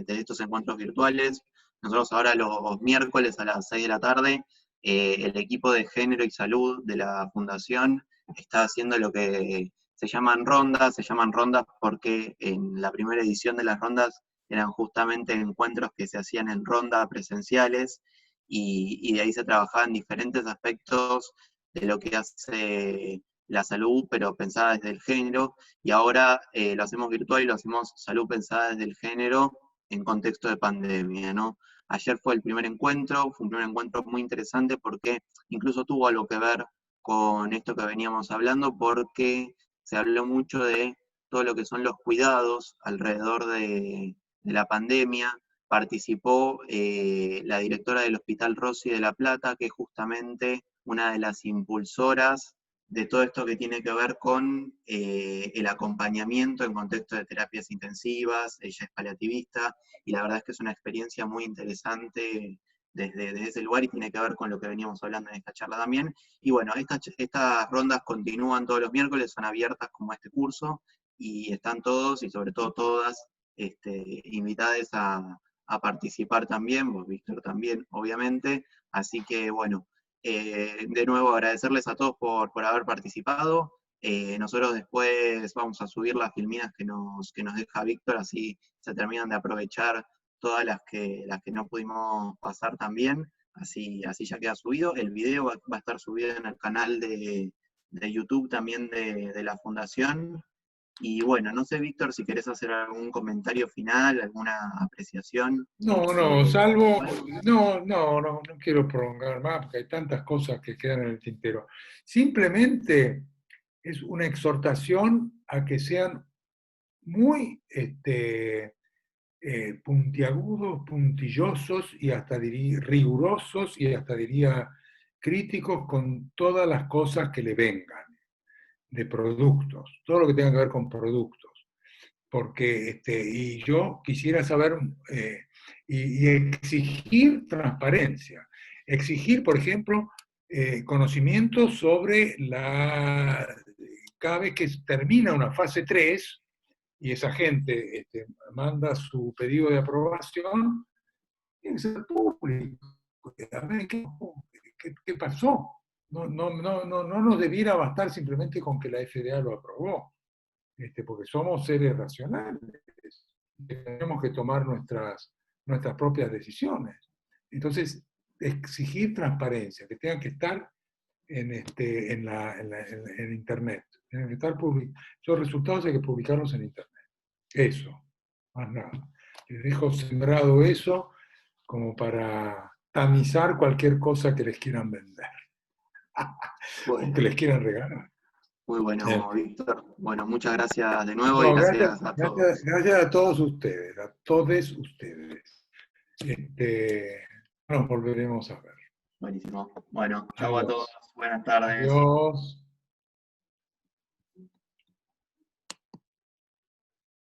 estos encuentros virtuales. Nosotros ahora los miércoles a las 6 de la tarde, el equipo de género y salud de la Fundación está haciendo lo que se llaman rondas porque en la primera edición de las rondas eran justamente encuentros que se hacían en ronda presenciales y de ahí se trabajaban diferentes aspectos de lo que hace la salud, pero pensada desde el género, y ahora lo hacemos virtual y lo hacemos salud pensada desde el género en contexto de pandemia, ¿no? Ayer fue el primer encuentro, fue un primer encuentro muy interesante porque incluso tuvo algo que ver con esto que veníamos hablando, porque se habló mucho de todo lo que son los cuidados alrededor de la pandemia. Participó la directora del Hospital Rossi de La Plata, que es justamente una de las impulsoras de todo esto que tiene que ver con el acompañamiento en contexto de terapias intensivas. Ella es paliativista y la verdad es que es una experiencia muy interesante desde ese lugar y tiene que ver con lo que veníamos hablando en esta charla también. Y bueno, estas rondas continúan todos los miércoles, son abiertas como este curso, y están todos y sobre todo todas invitadas a participar también, vos Víctor también, obviamente. Así que bueno, de nuevo agradecerles a todos por haber participado. Nosotros después vamos a subir las filminas que nos deja Víctor, así se terminan de aprovechar todas las que no pudimos pasar también. Así ya queda subido. El video va a estar subido en el canal de YouTube también de la Fundación. Y bueno, no sé, Víctor, si querés hacer algún comentario final, alguna apreciación. no, salvo, Bueno, no quiero prolongar más porque hay tantas cosas que quedan en el tintero. Simplemente es una exhortación a que sean muy puntiagudos, puntillosos y hasta diría rigurosos y hasta diría críticos con todas las cosas que le vengan de productos, todo lo que tenga que ver con productos. Porque, y yo quisiera saber y exigir transparencia. exigir, por ejemplo, conocimientos sobre cada vez que termina una fase 3 y esa gente manda su pedido de aprobación, tiene que ser público. A ver qué pasó. No nos debiera bastar simplemente con que la FDA lo aprobó, porque somos seres racionales, tenemos que tomar nuestras propias decisiones. Entonces, exigir transparencia, que tengan que estar en Internet, tienen que estar los resultados hay que publicarlos en Internet. Eso, más nada. Les dejo sembrado eso como para tamizar cualquier cosa que les quieran vender o que Bueno, les quieran regalar. muy Bien. bueno, Víctor. Bueno, muchas gracias de nuevo y No, gracias, gracias a gracias, todos. gracias a todos ustedes, a todos ustedes. Nos volveremos a ver. Buenísimo. Bueno, chao a todos. Adiós. Buenas tardes. Adiós.